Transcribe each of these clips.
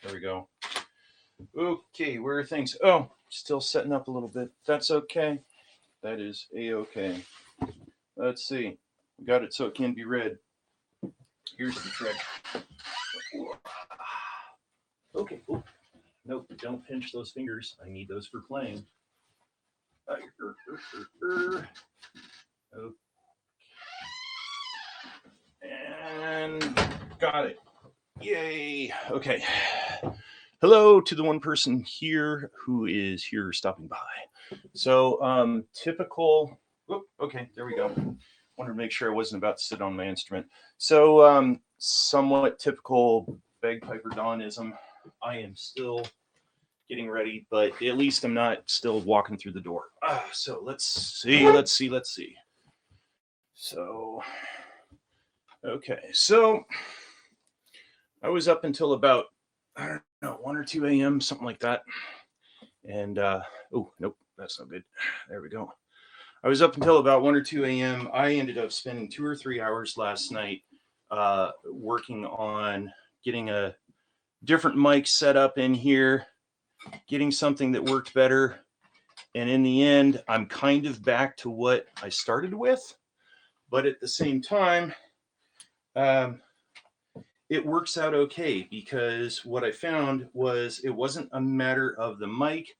There we go. Okay, where are things? Oh, still setting up a little bit. That's okay. That is a-okay. Let's see. We got it so it can be read. Here's the trick. Okay. Oh, nope, don't pinch those fingers. I need those for playing. Okay. And got it. Yay. Okay. Hello to the one person here who is here stopping by. So, typical. Okay, there we go. Wanted to make sure I wasn't about to sit on my instrument. So, somewhat typical bagpiper Dawnism. I am still getting ready, but at least I'm not still walking through the door. So let's see. So, okay. So I was up until about, I don't know, 1 or 2 a.m., something like that. And, oh, nope, that's not good. There we go. I was up until about 1 or 2 a.m. I ended up spending 2 or 3 hours last night working on getting a different mic set up in here, getting something that worked better. And in the end, I'm kind of back to what I started with. But at the same time, it works out okay, because what I found was it wasn't a matter of the mic.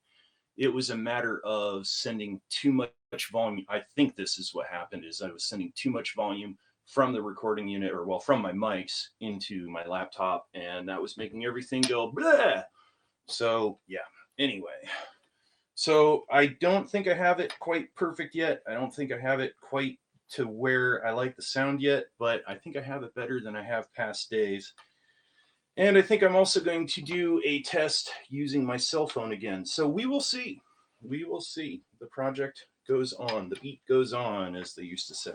It was a matter of sending too much volume. I think this is what happened, is I was sending too much volume from the recording unit, or well, from my mics into my laptop, and that was making everything go blah. So yeah, anyway. So I don't think I have it quite perfect yet. I don't think I have it quite to where I like the sound yet, but I think I have it better than I have past days. And I think I'm also going to do a test using my cell phone again. So we will see. We will see. The project goes on. The beat goes on, as they used to say.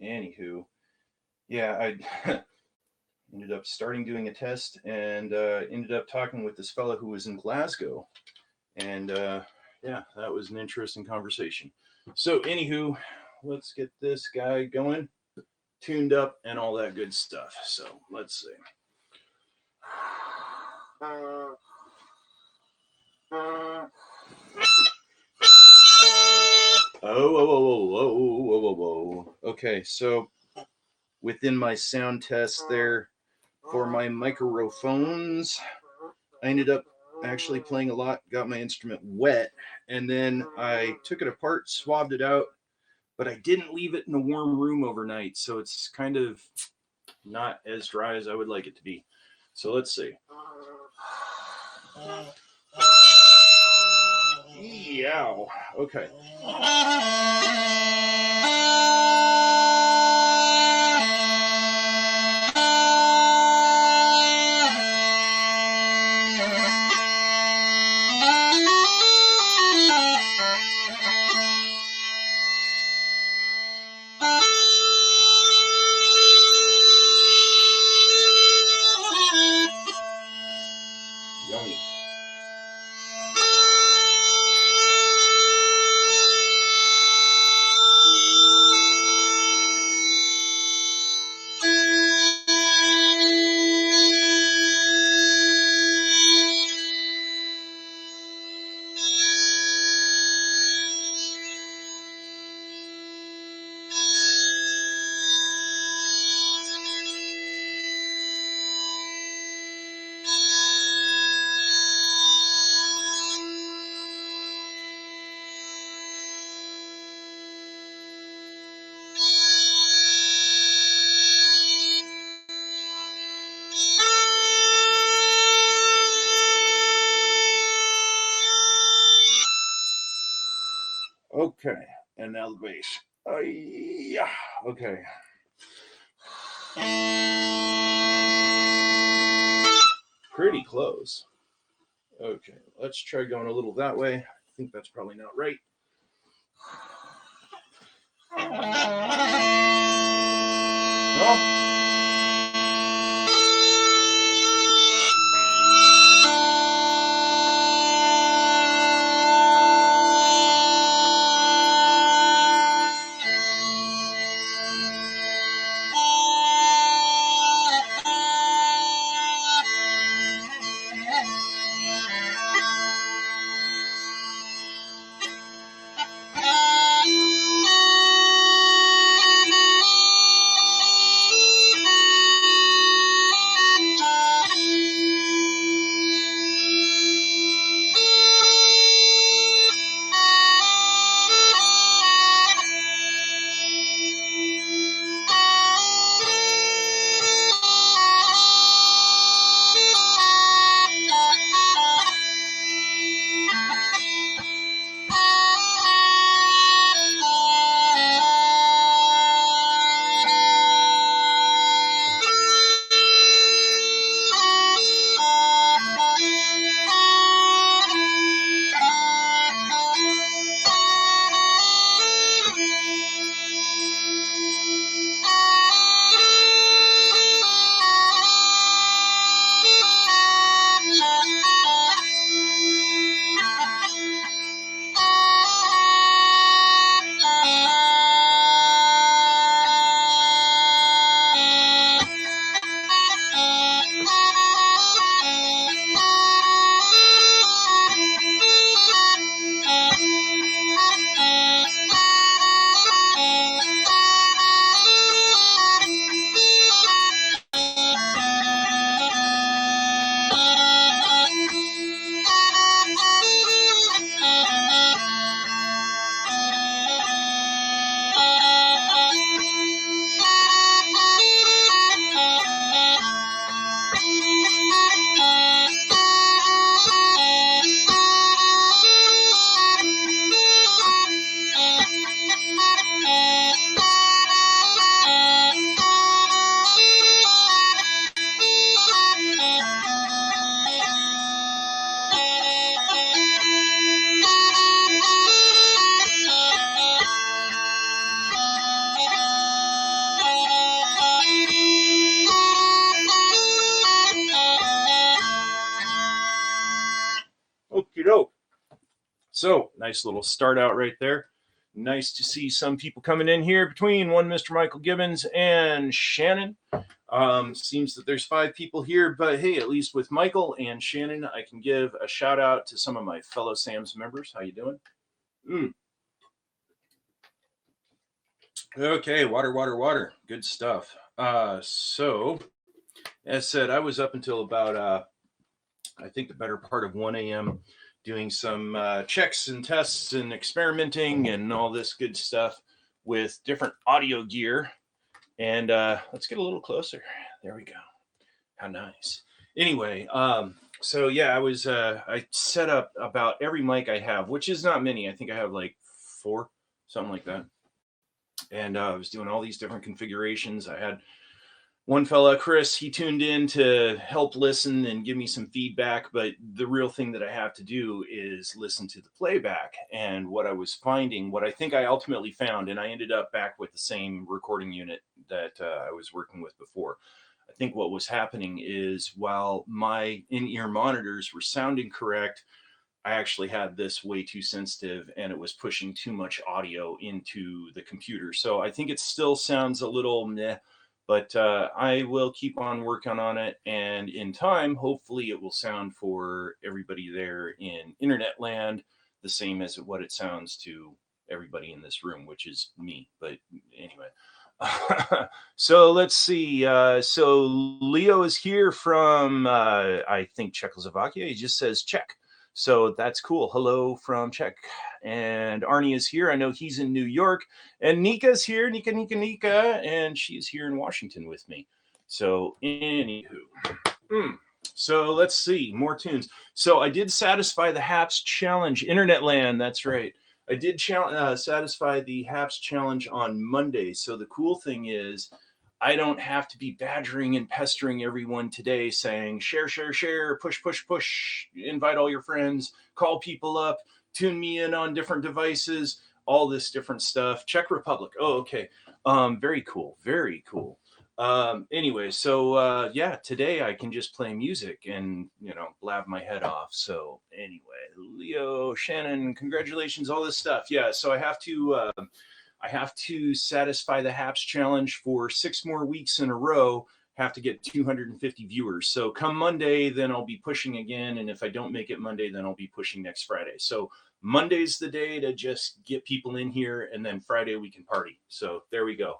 Anywho, yeah, I ended up starting doing a test, and ended up talking with this fellow who was in Glasgow. And yeah, that was an interesting conversation. So anywho, let's get this guy going, tuned up, and all that good stuff. So let's see. Oh. Okay, so within my sound test there for my microphones, I ended up actually playing a lot, got my instrument wet, and then I took it apart, swabbed it out, but I didn't leave it in a warm room overnight, so it's kind of not as dry as I would like it to be. So let's see. Yow. Okay. Yummy. Okay, and now the bass. Yeah. Okay. Pretty close. Okay, let's try going a little that way. I think that's probably not right. No? So nice little start out right there. Nice to see some people coming in here between one Mr. Michael Gibbons and Shannon. Seems that there's 5 people here, but hey, at least with Michael and Shannon, I can give a shout out to some of my fellow Sam's members. How you doing? Okay, water. Good stuff. So, as said, I was up until about, I think the better part of 1 a.m. doing some checks and tests and experimenting and all this good stuff with different audio gear. And let's get a little closer. There we go. How nice. Anyway, so yeah, I set up about every mic I have, which is not many. I think I have like 4, something like that. And I was doing all these different configurations. I had one fella, Chris, he tuned in to help listen and give me some feedback. But the real thing that I have to do is listen to the playback. And what I was finding, what I think I ultimately found, and I ended up back with the same recording unit that I was working with before. I think what was happening is while my in-ear monitors were sounding correct, I actually had this way too sensitive and it was pushing too much audio into the computer. So I think it still sounds a little meh, but I will keep on working on it. And in time, hopefully it will sound for everybody there in internet land the same as what it sounds to everybody in this room, which is me. But anyway. So let's see. So Leo is here from, I think, Czechoslovakia. He just says Czech. So that's cool. Hello from Czech. And Arnie is here. I know he's in New York. And Nika's here. Nika. And she's here in Washington with me. So anywho. So let's see. More tunes. So I did satisfy the HAPS challenge. Internet land. That's right. I did satisfy the HAPS challenge on Monday. So the cool thing is I don't have to be badgering and pestering everyone today saying share, push, invite all your friends, call people up, tune me in on different devices, all this different stuff. Czech Republic. Oh, okay. Very cool. Anyway, so yeah, today I can just play music and, blab my head off. So anyway, Leo, Shannon, congratulations, all this stuff. Yeah, so I have to satisfy the HAPS challenge for 6 more weeks in a row, have to get 250 viewers. So come Monday, then I'll be pushing again. And if I don't make it Monday, then I'll be pushing next Friday. So Monday's the day to just get people in here. And then Friday we can party. So there we go.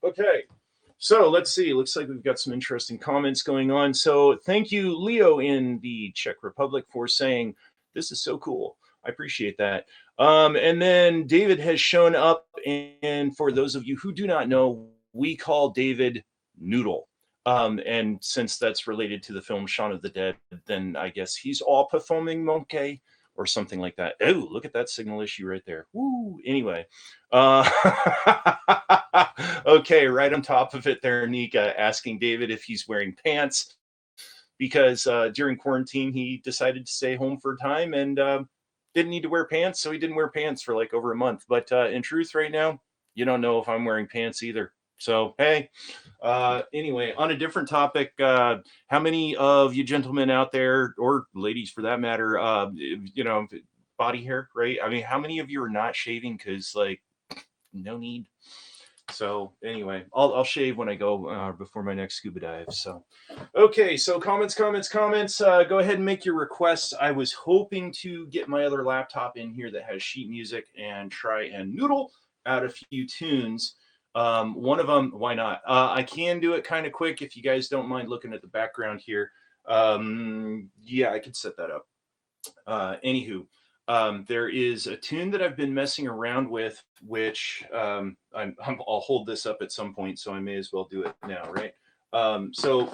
Okay. So let's see. Looks like we've got some interesting comments going on. So thank you, Leo, in the Czech Republic, for saying this is so cool. I appreciate that. And then David has shown up, and for those of you who do not know, we call David Noodle. And since that's related to the film Shaun of the Dead, then I guess he's all performing monkey or something like that. Oh, look at that signal issue right there. Woo. Anyway. Okay, right on top of it there, Nika, asking David if he's wearing pants because during quarantine he decided to stay home for a time and didn't need to wear pants, so he didn't wear pants for like over a month. But in truth, right now, you don't know if I'm wearing pants either. So hey, anyway, on a different topic, how many of you gentlemen out there, or ladies for that matter, body hair, right? I mean, how many of you are not shaving because like no need? So anyway, I'll shave when I go before my next scuba dive. So, okay. So comments. Go ahead and make your requests. I was hoping to get my other laptop in here that has sheet music and try and noodle out a few tunes. One of them, why not? I can do it kind of quick if you guys don't mind looking at the background here. Yeah, I could set that up. Anywho. There is a tune that I've been messing around with, which I'll hold this up at some point, so I may as well do it now, right? So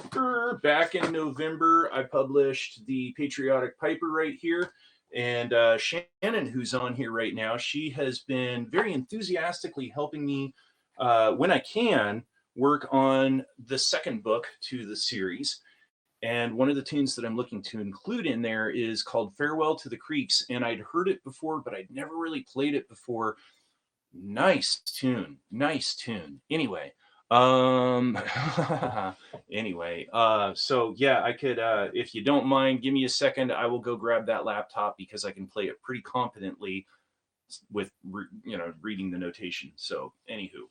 back in November, I published the Patriotic Piper right here. And Shannon, who's on here right now, she has been very enthusiastically helping me when I can work on the second book to the series. And one of the tunes that I'm looking to include in there is called Farewell to the Creeks. And I'd heard it before, but I'd never really played it before. Nice tune. Anyway, so yeah, I could, if you don't mind, give me a second. I will go grab that laptop because I can play it pretty competently with, reading the notation. So anywho,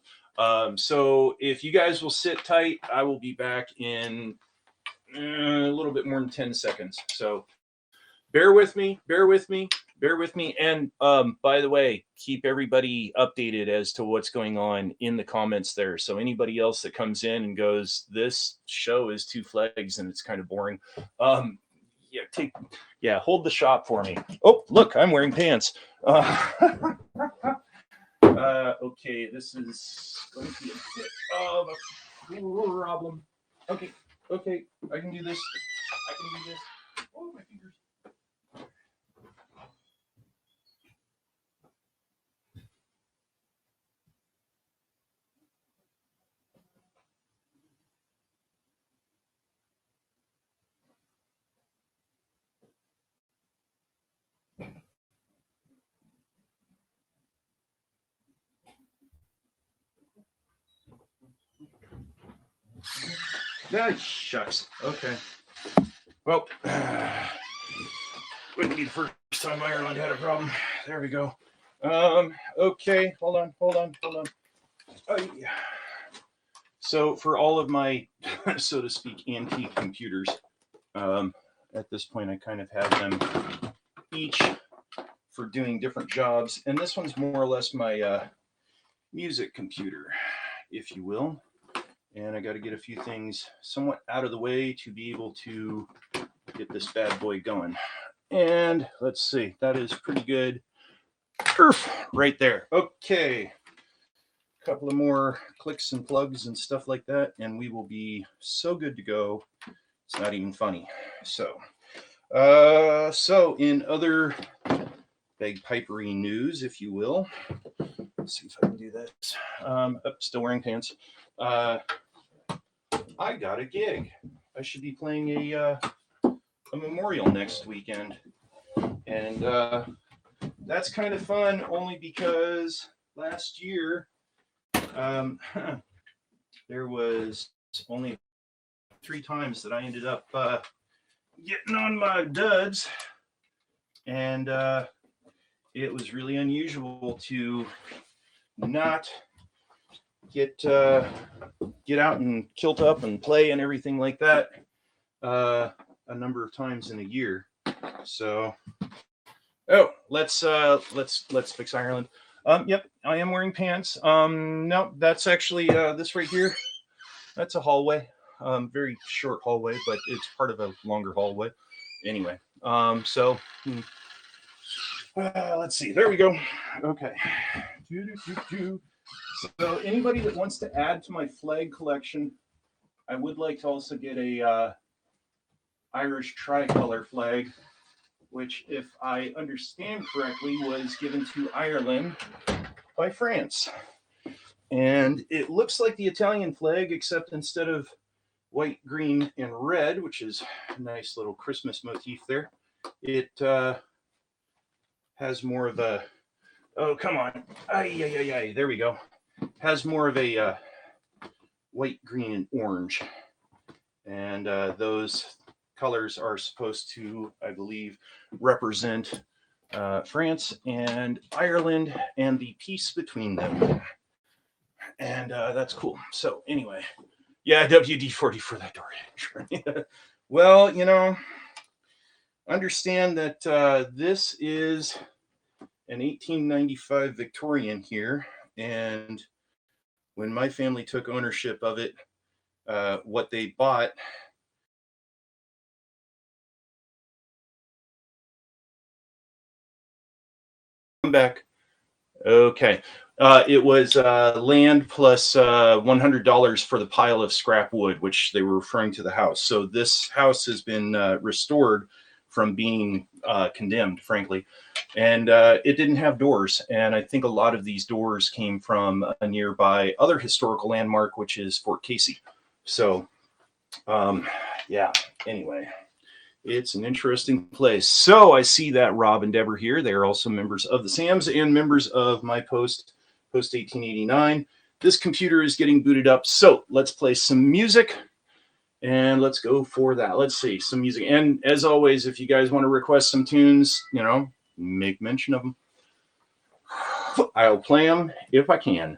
so if you guys will sit tight, I will be back in a little bit more than 10 seconds. So bear with me. And by the way, keep everybody updated as to what's going on in the comments there. So anybody else that comes in and goes, this show is two flags and it's kind of boring. Hold the shop for me. Oh, look, I'm wearing pants. Okay, this is going to be a bit of a problem. Okay, I can do this. Oh, my fingers. Ah, shucks. Okay. Well, wouldn't be the first time Ireland had a problem. There we go. Okay, hold on. Oh, yeah. So for all of my, so to speak, antique computers, at this point I kind of have them each for doing different jobs. And this one's more or less my music computer, if you will. And I got to get a few things somewhat out of the way to be able to get this bad boy going. And let's see, that is pretty good. Right there. Okay. A couple of more clicks and plugs and stuff like that, and we will be so good to go. It's not even funny. So in other bagpipery news, if you will, let's see if I can do this. Still wearing pants. I got a gig. I should be playing a memorial next weekend, and that's kind of fun only because last year there was only 3 times that I ended up getting on my duds, and it was really unusual to not get out and kilt up and play and everything like that a number of times in a year. So let's fix Ireland. Yep, I am wearing pants. No, that's actually this right here. That's a hallway. Very short hallway, but it's part of a longer hallway. Anyway, let's see. There we go. Okay. So anybody that wants to add to my flag collection, I would like to also get a Irish tricolor flag, which, if I understand correctly, was given to Ireland by France. And it looks like the Italian flag, except instead of white, green, and red, which is a nice little Christmas motif there, it has more of a, oh, come on. There we go. Has more of a white, green, and orange. And those colors are supposed to, I believe, represent France and Ireland and the peace between them. And that's cool. So anyway, yeah, WD-40 for that door. Well, you know, understand that this is an 1895 Victorian here. And when my family took ownership of it, what they bought back. Okay. It was land plus $100 for the pile of scrap wood, which they were referring to the house. So this house has been restored from being condemned, frankly. And it didn't have doors. And I think a lot of these doors came from a nearby other historical landmark, which is Fort Casey. So, yeah, anyway. It's an interesting place. So I see that Rob and Deborah here. They are also members of the SAMs and members of my post 1889. This computer is getting booted up. So let's play some music and let's go for that. Let's see some music. And as always, if you guys want to request some tunes, you know, make mention of them. I'll play them if I can.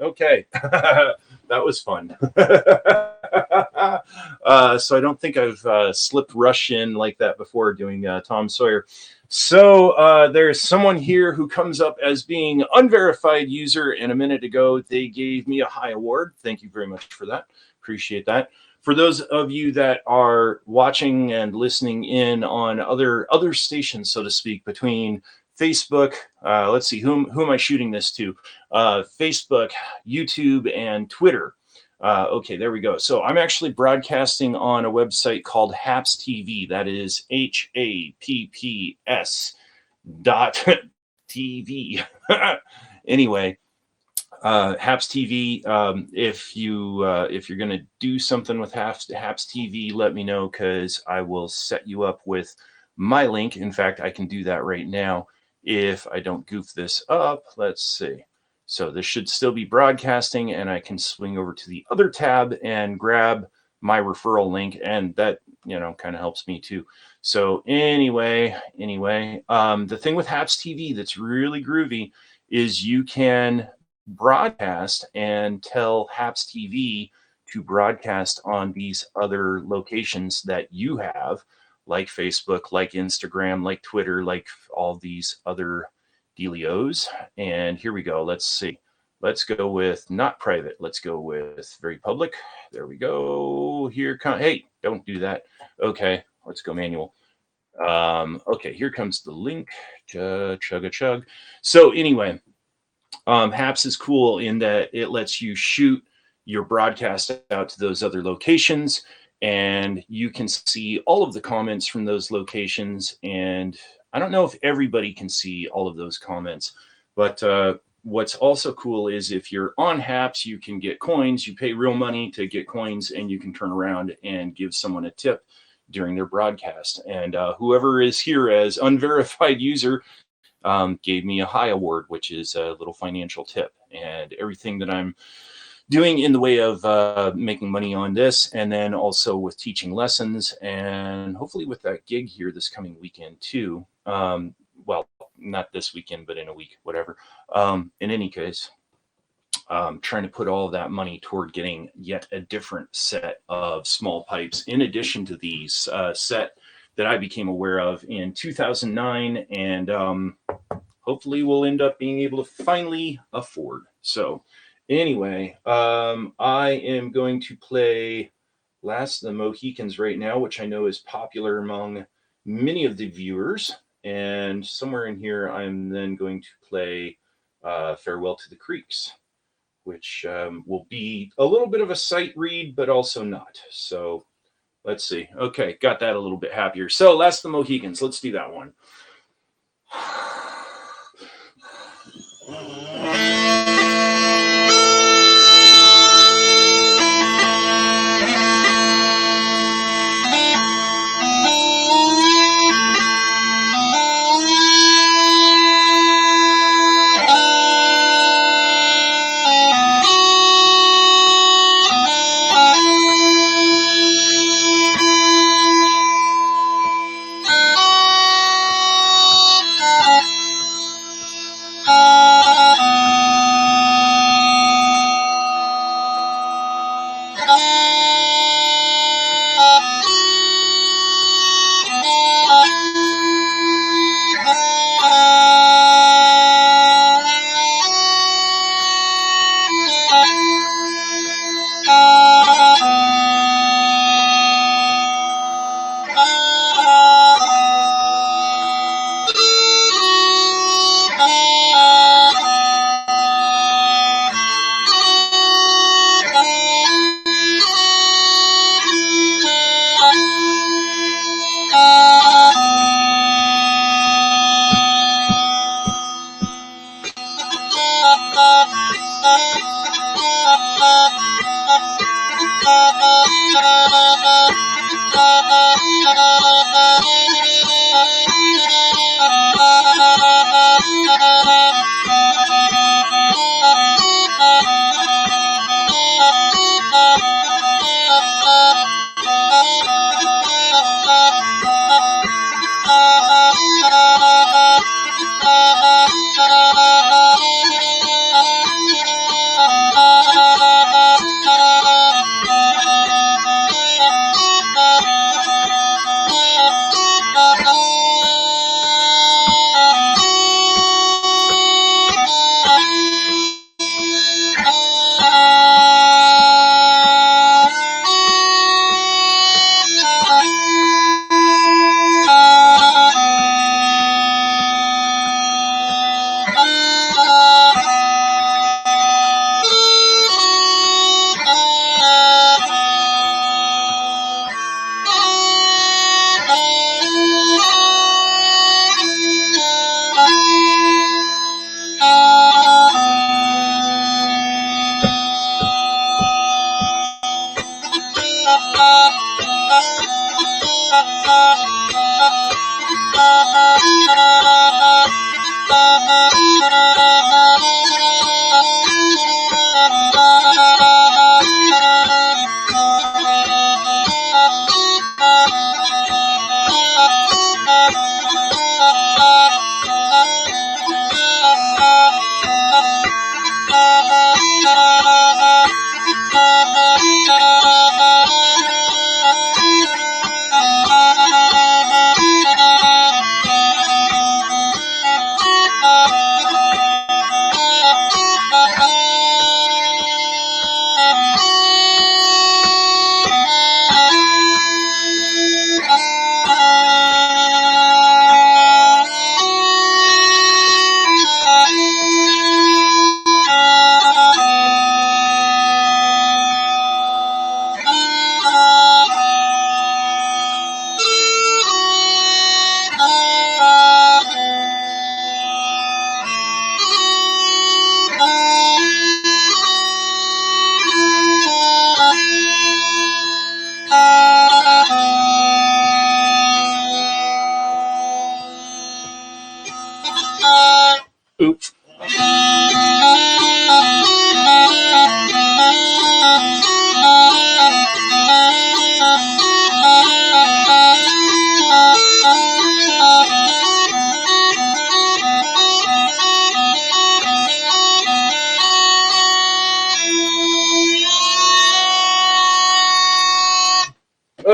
Okay. That was fun. So I don't think I've slipped rush in like that before doing Tom Sawyer. So there's someone here who comes up as being unverified user, and a minute ago they gave me a high award. Thank you very much for that. Appreciate that. For those of you that are watching and listening in on other stations, so to speak, between Facebook, let's see, who am I shooting this to? Facebook, YouTube, and Twitter. Okay, there we go. So I'm actually broadcasting on a website called Haps TV. That is HAPPS.TV. Anyway, Haps TV. If you're gonna do something with Haps TV, let me know, because I will set you up with my link. In fact, I can do that right now if I don't goof this up. Let's see. So this should still be broadcasting, and I can swing over to the other tab and grab my referral link, and that kind of helps me too. So anyway, the thing with Haps TV that's really groovy is you can broadcast and tell Haps TV to broadcast on these other locations that you have, like Facebook, like Instagram, like Twitter, like all these other dealios. And here we go. Let's see. Let's go with not private. Let's go with very public. There we go. Here come. Hey, don't do that. Okay, let's go manual. Okay, here comes the link. Chug. So anyway, Haps is cool in that it lets you shoot your broadcast out to those other locations, and you can see all of the comments from those locations. And I don't know if everybody can see all of those comments, but what's also cool is if you're on Haps, you can get coins. You pay real money to get coins, and you can turn around and give someone a tip during their broadcast. And whoever is here as unverified user gave me a high award, which is a little financial tip. And everything that I'm doing in the way of making money on this, and then also with teaching lessons, and hopefully with that gig here this coming weekend too. Well, not this weekend, but in a week, whatever. In any case, trying to put all of that money toward getting yet a different set of small pipes, in addition to these set that I became aware of in 2009, and hopefully we'll end up being able to finally afford. So anyway, I am going to play Last of the Mohicans right now, which I know is popular among many of the viewers. And somewhere in here, I'm then going to play Farewell to the Creeks, which will be a little bit of a sight read, but also not. So let's see. Okay, got that a little bit happier. So Last of the Mohicans, let's do that one.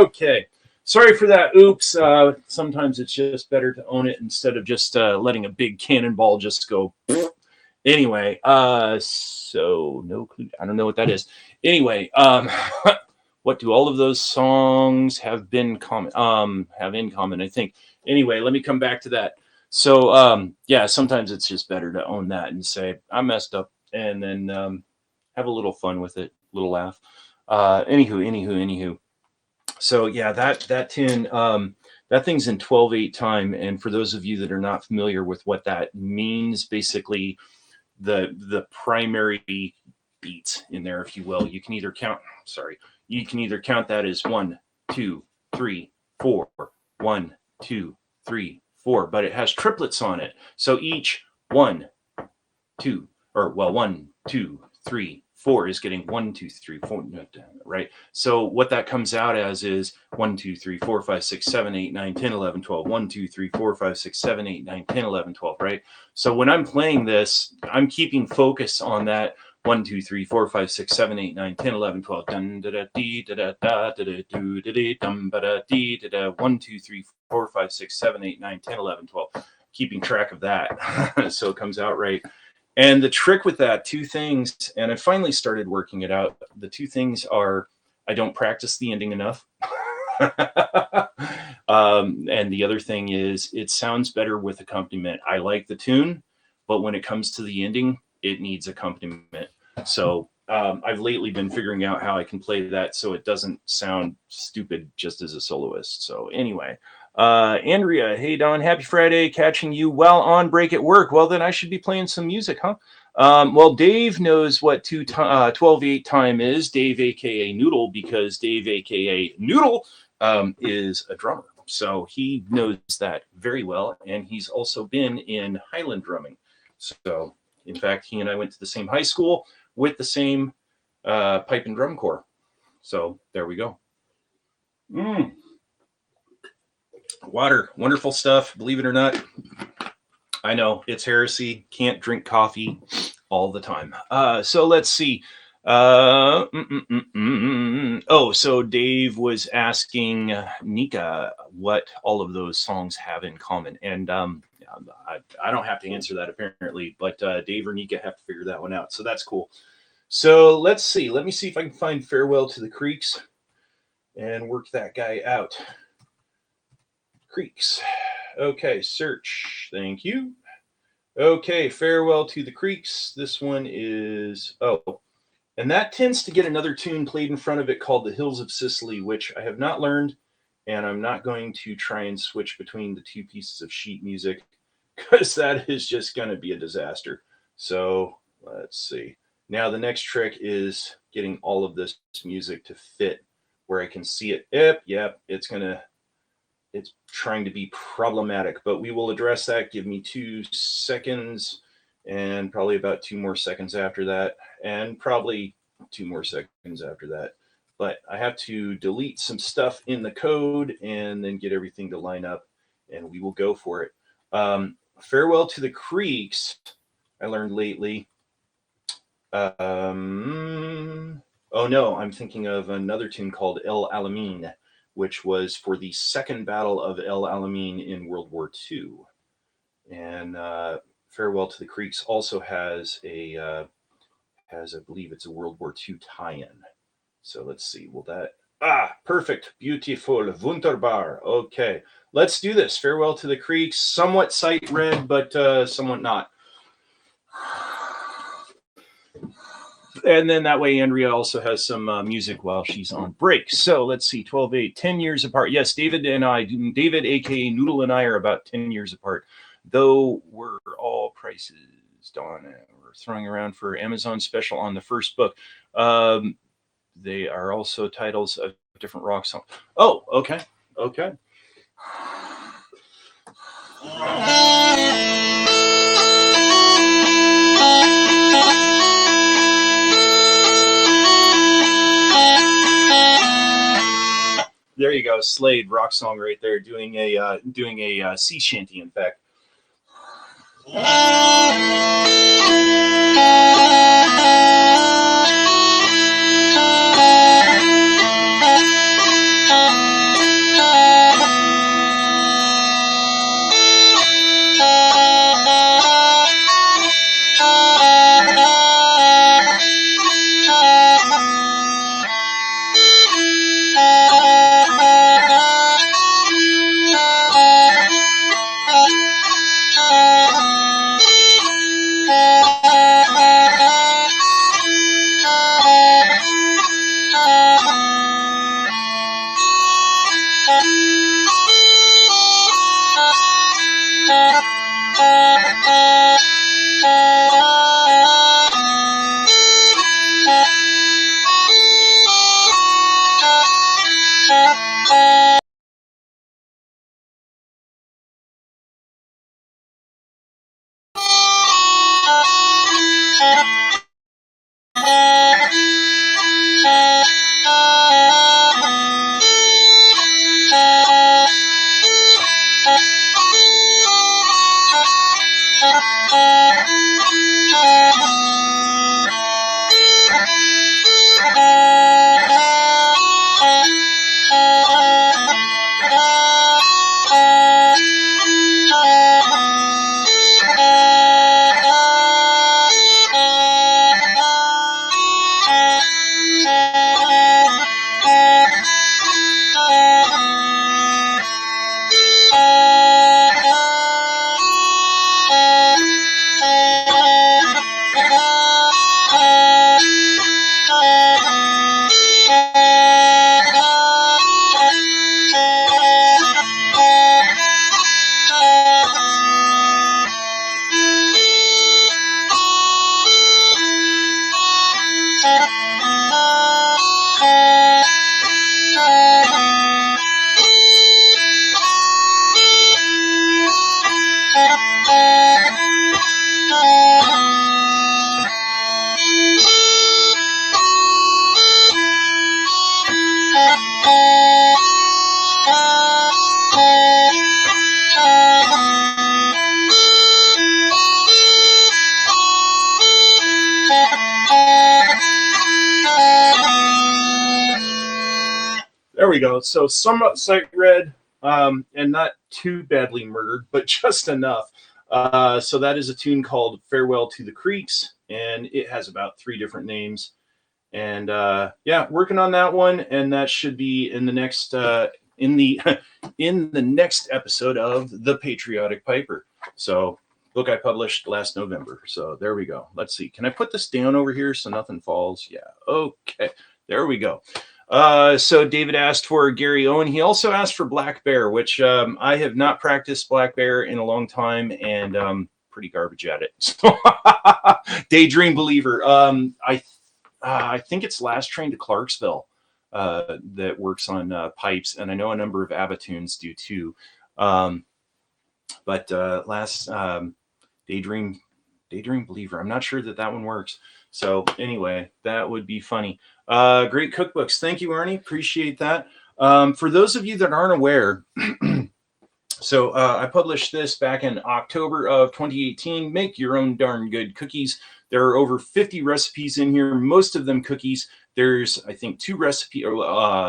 Okay. Sorry for that. Oops. Sometimes it's just better to own it instead of just letting a big cannonball just go. Anyway, so no clue. I don't know what that is. Anyway, what do all of those songs have in common? I think. Anyway, let me come back to that. So, yeah, sometimes it's just better to own that and say I messed up, and then have a little fun with it, little laugh. Anywho. So yeah, that tune, that thing's in 12/8 time, and for those of you that are not familiar with what that means, basically the primary beats in there, if you will, you can either count that as 1, 2, 3, 4, 1, 2, 3, 4, but it has triplets on it. So each 1, 2, 3, 4 is getting 1, 2, 3, 4, right? So what that comes out as is 1, 2, 3, 4, 5, 6, 7, 8, 9, 10, 11, 12. 1, 2, 3, 4, 5, 6, 7, 8, 9, 10, 11, 12, right? So when I'm playing this, I'm keeping focus on that 1, 2, 3, 4, 5, 6, 7, 8, 9, 10, 11, 12. Dun, da, da, dee, da, da, da, da, da, do, da, dee, dum, ba, da, dee, da, da. 1, 2, 3, 4, 5, 6, 7, 8, 9, 10, 11, 12. Keeping track of that. So it comes out right. And the trick with that, two things, and I finally started working it out. The two things are I don't practice the ending enough. And the other thing is it sounds better with accompaniment. I like the tune, but when it comes to the ending, it needs accompaniment. So I've lately been figuring out how I can play that so it doesn't sound stupid just as a soloist. So anyway, Andrea, hey Don, happy Friday, catching you while on break at work. Well, then I should be playing some music, huh? Well, Dave knows what 12/8 time is. Dave, aka Noodle, because Dave, aka Noodle, is a drummer, so he knows that very well, and he's also been in Highland drumming. So, in fact, he and I went to the same high school with the same pipe and drum corps. So there we go. Water, wonderful stuff, believe it or not. I know, it's heresy. Can't drink coffee all the time. So let's see. Oh, so Dave was asking Nika what all of those songs have in common. And I don't have to answer that apparently, but Dave or Nika have to figure that one out. So that's cool. So let's see. Let me see if I can find Farewell to the Creeks and work that guy out. Creeks. Okay, search. Thank you. Okay, Farewell to the Creeks. This one is, and that tends to get another tune played in front of it called The Hills of Sicily, which I have not learned, and I'm not going to try and switch between the two pieces of sheet music because that is just going to be a disaster. So let's see. Now the next trick is getting all of this music to fit where I can see it. Yep, it's trying to be problematic, but we will address that. Give me 2 seconds and probably about 2 more seconds after that, and probably 2 more seconds after that. But I have to delete some stuff in the code and then get everything to line up, and we will go for it. Farewell to the Creeks, I learned lately. Oh no, I'm thinking of another tune called El Alamein, which was for the second battle of El Alamein in World War II. And Farewell to the Creeks also has I believe it's a World War II tie-in. So let's see, will that, perfect, beautiful, wunderbar. Okay, let's do this. Farewell to the Creeks, somewhat sight read, but somewhat not. And then that way Andrea also has some music while she's on break. So let's see, 12/8, 10 years apart. Yes, David, aka Noodle, and I are about 10 years apart. Though we're all prices, Dawn, we're throwing around for Amazon special on the first book. They are also titles of different rock songs. Oh, okay. There you go, Slade, rock song right there, doing a sea shanty, in fact. There we go. So somewhat sight read, and not too badly murdered, but just enough. So that is a tune called Farewell to the Creeks, and it has about 3 different names. And yeah, working on that one, and that should be in the next in the in the next episode of The Patriotic Piper. So book I published last November. So there we go. Let's see. Can I put this down over here so nothing falls? Yeah. Okay. There we go. So David asked for Gary Owen. He also asked for Black Bear, which I have not practiced Black Bear in a long time, and pretty garbage at it. So Daydream Believer. I think it's Last Train to Clarksville that works on pipes, and I know a number of ABBA tunes do too. But last Daydream Believer. I'm not sure that one works. So anyway, that would be funny. Great cookbooks. Thank you, Arnie. Appreciate that. For those of you that aren't aware, so I published this back in October of 2018. Make your own darn good cookies. There are over 50 recipes in here, most of them cookies. There's, I think, 2 recipes, or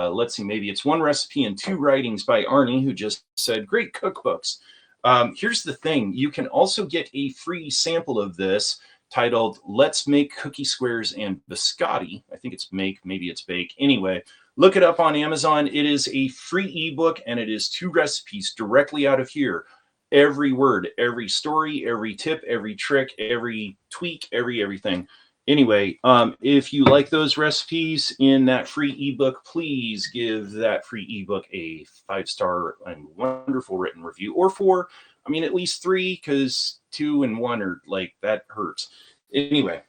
let's see, maybe it's 1 recipe and 2 writings by Arnie, who just said, great cookbooks. Here's the thing. You can also get a free sample of this titled Let's Make Cookie Squares and Biscotti. I think it's make, maybe it's bake. Anyway, look it up on Amazon. It is a free ebook, and it is 2 recipes directly out of here. Every word, every story, every tip, every trick, every tweak, everything. Anyway, if you like those recipes in that free ebook, please give that free ebook a 5-star and wonderful written review, or 4. I mean, at least 3, because 2 and 1 are like, that hurts. Anyway,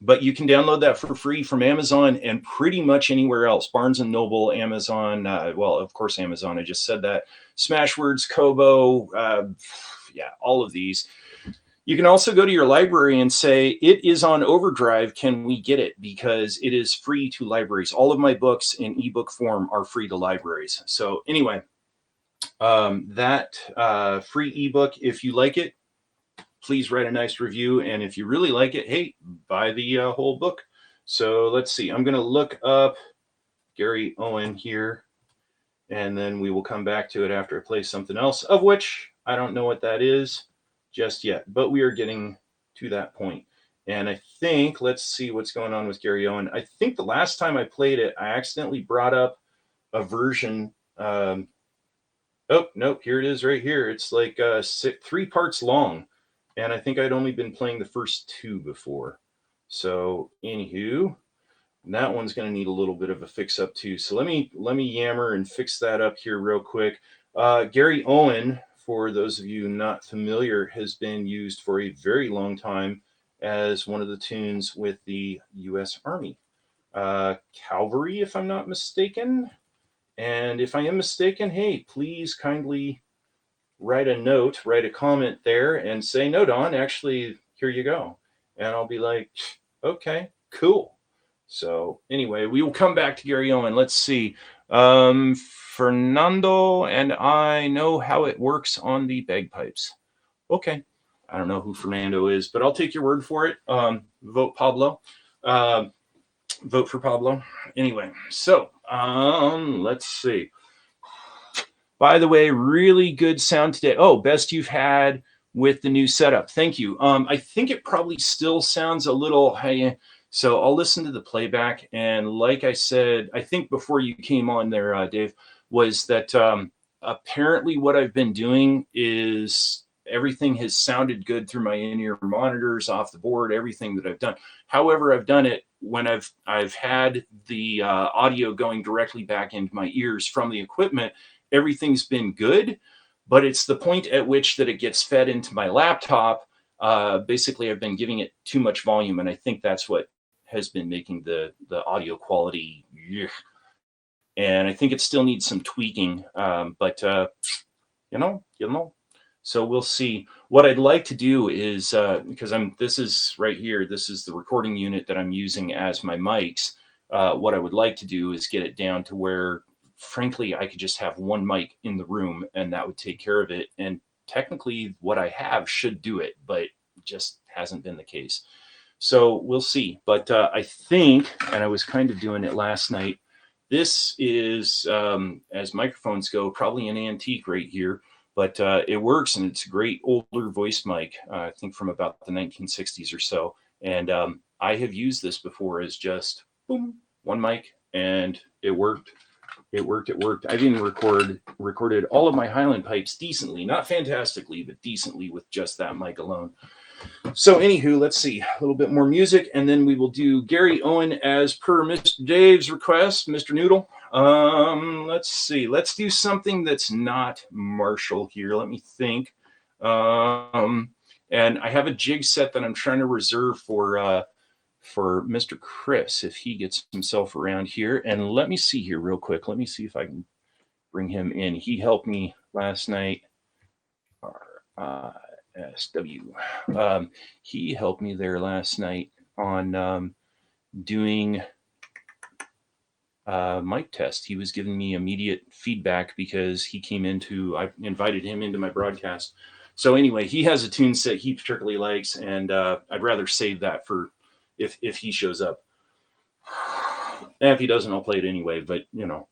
but you can download that for free from Amazon and pretty much anywhere else. Barnes & Noble, Amazon, well, of course, Amazon, I just said that. Smashwords, Kobo, yeah, all of these. You can also go to your library and say, it is on overdrive, can we get it? Because it is free to libraries. All of my books in ebook form are free to libraries. So anyway, that free ebook, if you like it, please write a nice review. And if you really like it, hey, buy the whole book. So let's see. I'm going to look up Gary Owen here, and then we will come back to it after I play something else, of which I don't know what that is just yet, but we are getting to that point. And I think, let's see what's going on with Gary Owen. I think the last time I played it, I accidentally brought up a version. Oh, nope, here it is right here. It's like 3 parts long. And I think I'd only been playing the first 2 before. So anywho, that one's going to need a little bit of a fix up too. So let me yammer and fix that up here real quick. Gary Owen, for those of you not familiar, has been used for a very long time as one of the tunes with the U.S. Army. Cavalry, if I'm not mistaken. And if I am mistaken, hey, please kindly write a comment there and say, no, Don, actually, here you go. And I'll be like, okay, cool. So anyway, we will come back to Gary Owen. Let's see. Fernando and I know how it works on the bagpipes. Okay. I don't know who Fernando is, but I'll take your word for it. Vote Pablo. Vote for Pablo. Anyway, so let's see. By the way, really good sound today. Oh, best you've had with the new setup. Thank you. I think it probably still sounds a little high. So I'll listen to the playback. And like I said, I think before you came on there, Dave, was that apparently what I've been doing is everything has sounded good through my in-ear monitors, off the board, everything that I've done. However, I've done it when I've had the audio going directly back into my ears from the equipment. Everything's been good, but it's the point at which that it gets fed into my laptop. Basically, I've been giving it too much volume, and I think that's what has been making the audio quality, and I think it still needs some tweaking. But you know. So we'll see. What I'd like to do is because this is right here. This is the recording unit that I'm using as my mics. What I would like to do is get it down to where, frankly, I could just have one mic in the room and that would take care of it. And technically, what I have should do it, but just hasn't been the case. So we'll see. But I think, and I was kind of doing it last night. This is, as microphones go, probably an antique right here, but it works, and it's a great older voice mic, I think from about the 1960s or so. And I have used this before as just boom, one mic, and it worked. It worked. I've even recorded all of my Highland pipes decently, not fantastically, but decently with just that mic alone. So anywho, let's see, a little bit more music, and then we will do Gary Owen as per Mr. Dave's request, Mr. Noodle. Let's see, let's do something that's not Marshall here. Let me think. And I have a jig set that I'm trying to reserve for Mr. Chris if he gets himself around here. And let me see here real quick. Let me see if I can bring him in. He helped me last night. SW. He helped me there last night on doing mic test. He was giving me immediate feedback because I invited him into my broadcast. So anyway, he has a tune set he particularly likes, and I'd rather save that for if he shows up. And if he doesn't, I'll play it anyway, but you know.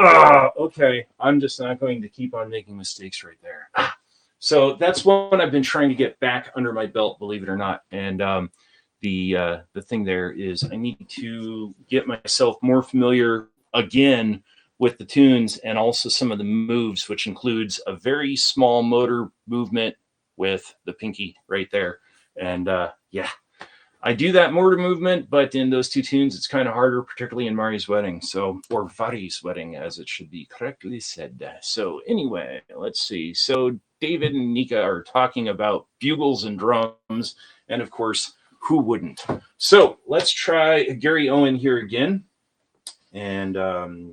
Okay, I'm just not going to keep on making mistakes right there. So that's one I've been trying to get back under my belt, believe it or not. And the thing there is I need to get myself more familiar again with the tunes and also some of the moves, which includes a very small motor movement with the pinky right there. And yeah, I do that motor movement, but in those two tunes, it's kind of harder, particularly in Mari's wedding. So, or Vari's wedding, as it should be correctly said. So, anyway, let's see. So, David and Nika are talking about bugles and drums, and of course, who wouldn't? So, let's try Gary Owen here again, and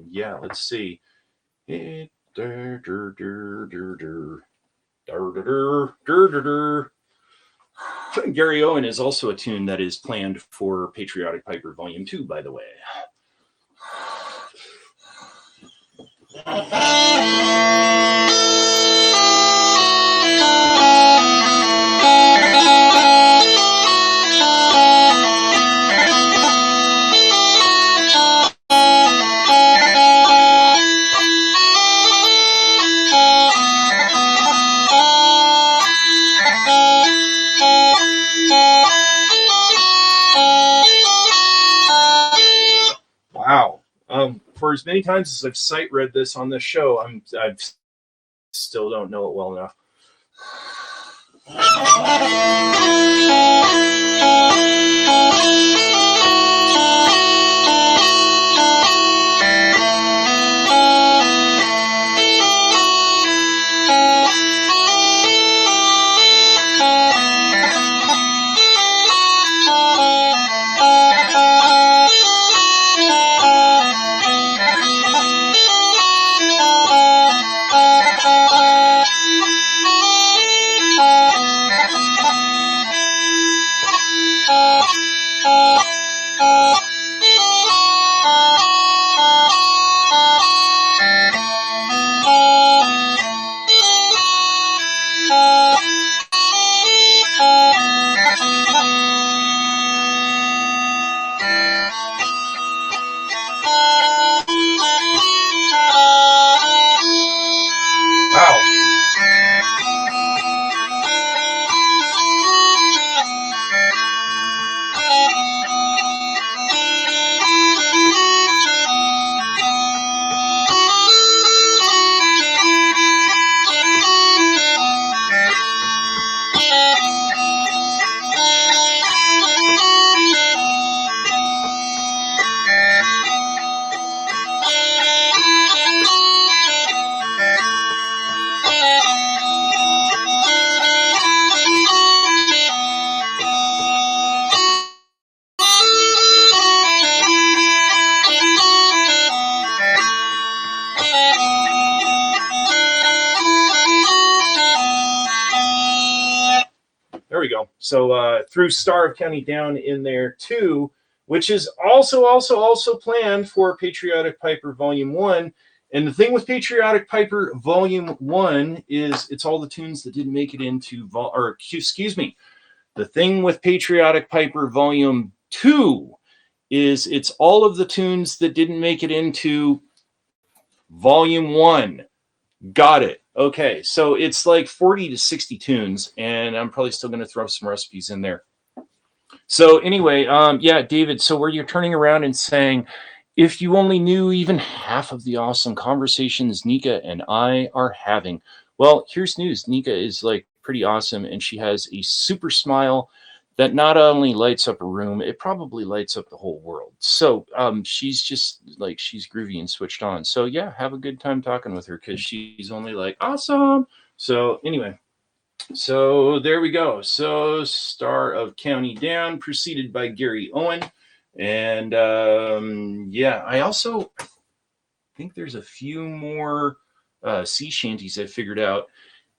yeah, let's see. Gary Owen is also a tune that is planned for Patriotic Piper Volume 2, by the way. Wow. For as many times as I've sight read this on this show, I still don't know it well enough. There we go. So threw Star of County Down in there too, which is also planned for Patriotic Piper Volume 1. And the thing with Patriotic Piper Volume 1 is it's all the tunes that didn't make it into the thing with Patriotic Piper Volume 2 is it's all of the tunes that didn't make it into Volume 1. Got it. Okay, so it's like 40 to 60 tunes, and I'm probably still going to throw some recipes in there. So anyway, yeah, David, so where you're turning around and saying, if you only knew even half of the awesome conversations Nika and I are having. Well, here's news. Nika is like pretty awesome, and she has a super smile that not only lights up a room, it probably lights up the whole world. So she's just like, she's groovy and switched on. So yeah, have a good time talking with her because she's only like, awesome. So anyway, so there we go. So Star of County Down, preceded by Gary Owen. And yeah, I also think there's a few more sea shanties I figured out.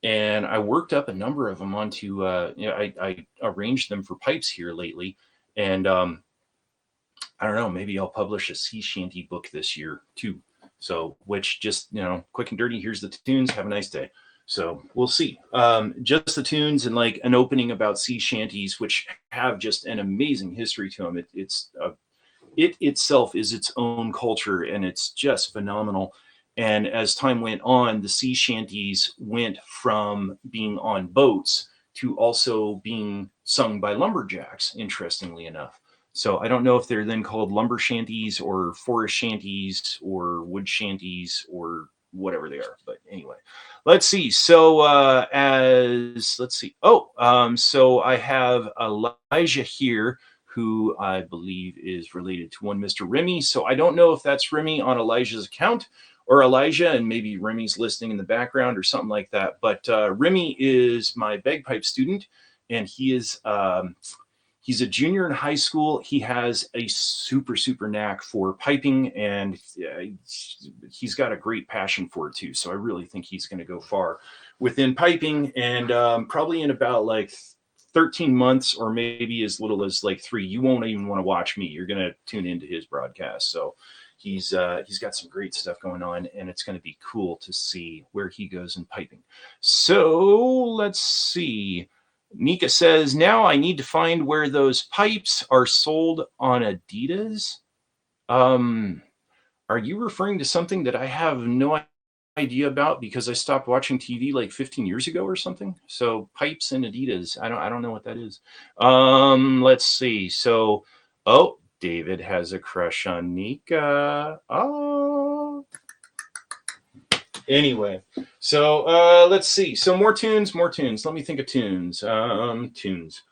And I worked up a number of them onto, I arranged them for pipes here lately. And I don't know, maybe I'll publish a sea shanty book this year too. So, which just, quick and dirty, here's the tunes, have a nice day. So we'll see. Just the tunes and like an opening about sea shanties, which have just an amazing history to them. It itself is its own culture and it's just phenomenal. And as time went on, the sea shanties went from being on boats to also being sung by lumberjacks, interestingly enough. So I don't know if they're then called lumber shanties or forest shanties or wood shanties or whatever they are. But anyway, let's see. So let's see. So I have Elijah here, who I believe is related to one Mr. Remy. So I don't know if that's Remy on Elijah's account or Elijah, and maybe Remy's listening in the background or something like that. But Remy is my bagpipe student, and he's a junior in high school. He has a super knack for piping, and he's got a great passion for it too. So I really think he's going to go far within piping, and probably in about like 13 months or maybe as little as like 3, you won't even want to watch me. You're going to tune into his broadcast. So he's got some great stuff going on, and it's going to be cool to see where he goes in piping. So let's see. Nika says, now I need to find where those pipes are sold on Adidas. Are you referring to something that I have no idea about because I stopped watching TV like 15 years ago or something? So pipes and Adidas, I don't know what that is. Let's see. So, David has a crush on Nika. Oh. Anyway, so let's see. So more tunes. Let me think of tunes. Tunes.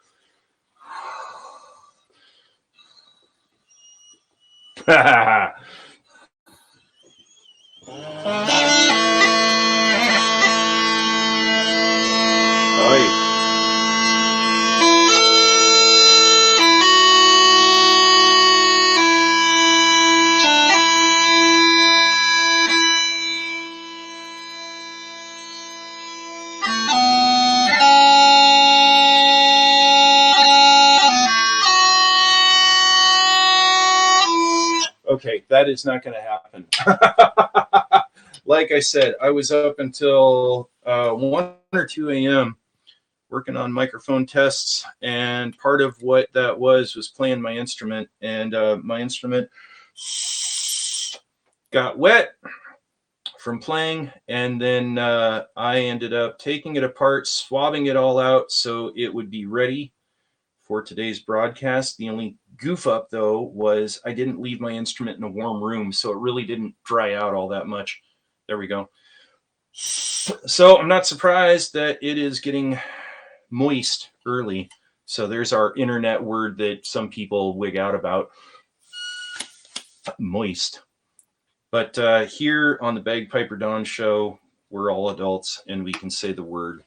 Okay, that is not going to happen. Like I said, I was up until 1 or 2 a.m. working on microphone tests, and part of what that was playing my instrument, and my instrument got wet from playing, and then I ended up taking it apart, swabbing it all out so it would be ready for today's broadcast. The only goof up, though, was I didn't leave my instrument in a warm room, so it really didn't dry out all that much. There we go. So I'm not surprised that it is getting moist early. So there's our internet word that some people wig out about. Moist. But here on the Bagpiper Dawn show, we're all adults and we can say the word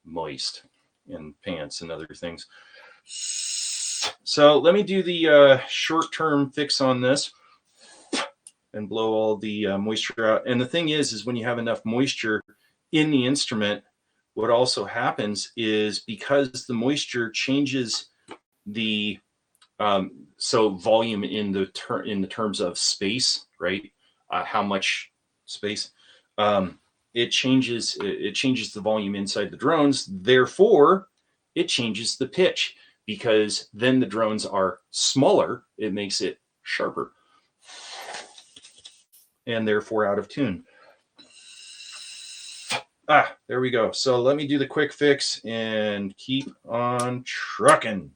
moist in pants and other things. So let me do the short-term fix on this and blow all the moisture out. And the thing is when you have enough moisture in the instrument, what also happens is because the moisture changes the volume in the terms of space, right? How much space? It changes the volume inside the drones. Therefore, it changes the pitch, because then the drones are smaller. It makes it sharper, and therefore out of tune. There we go. So let me do the quick fix and keep on trucking.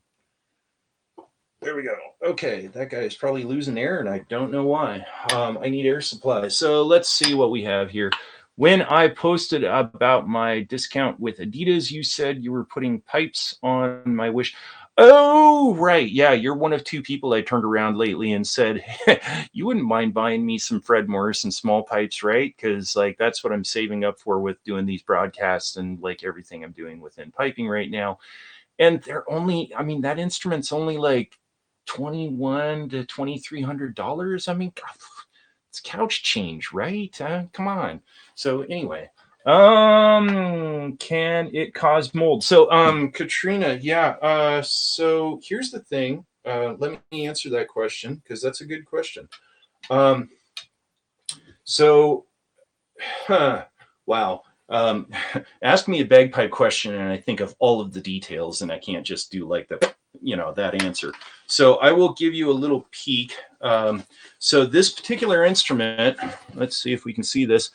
There we go. Okay, that guy is probably losing air, and I don't know why. I need air supply. So let's see what we have here. When I posted about my discount with Adidas, you said you were putting pipes on my wish. Oh, right. Yeah, you're one of 2 people I turned around lately and said, you wouldn't mind buying me some Fred Morrison small pipes, right? Because like that's what I'm saving up for with doing these broadcasts and like everything I'm doing within piping right now. And they're only, I mean, that instrument's only like $2,100 to $2,300. I mean, it's couch change, right? Come on. So anyway, can it cause mold? So Katrina, yeah. So here's the thing. Let me answer that question, because that's a good question. Wow. Ask me a bagpipe question and I think of all of the details, and I can't just do like the that answer. So I will give you a little peek. So this particular instrument, let's see if we can see this.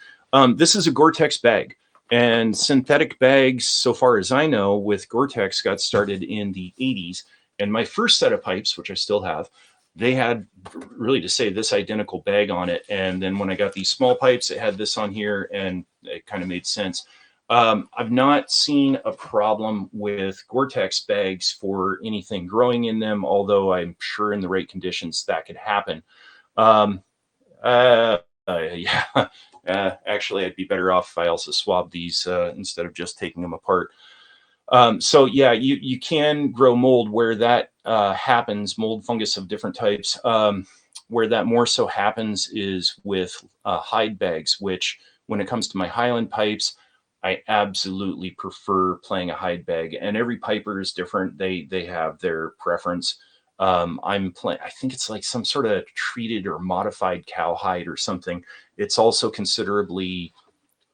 This is a Gore-Tex bag. And synthetic bags, so far as I know, with Gore-Tex got started in the 80s. And my first set of pipes, which I still have, they had, really to say, this identical bag on it. And then when I got these small pipes, it had this on here, and it kind of made sense. I've not seen a problem with Gore-Tex bags for anything growing in them, although I'm sure in the right conditions that could happen. Yeah. Actually, I'd be better off if I also swab these instead of just taking them apart. So yeah, you can grow mold where that happens, mold, fungus of different types. Where that more so happens is with hide bags, which when it comes to my Highland pipes, I absolutely prefer playing a hide bag, and every piper is different. They have their preference. I'm playing, I think it's like some sort of treated or modified cowhide or something. It's also considerably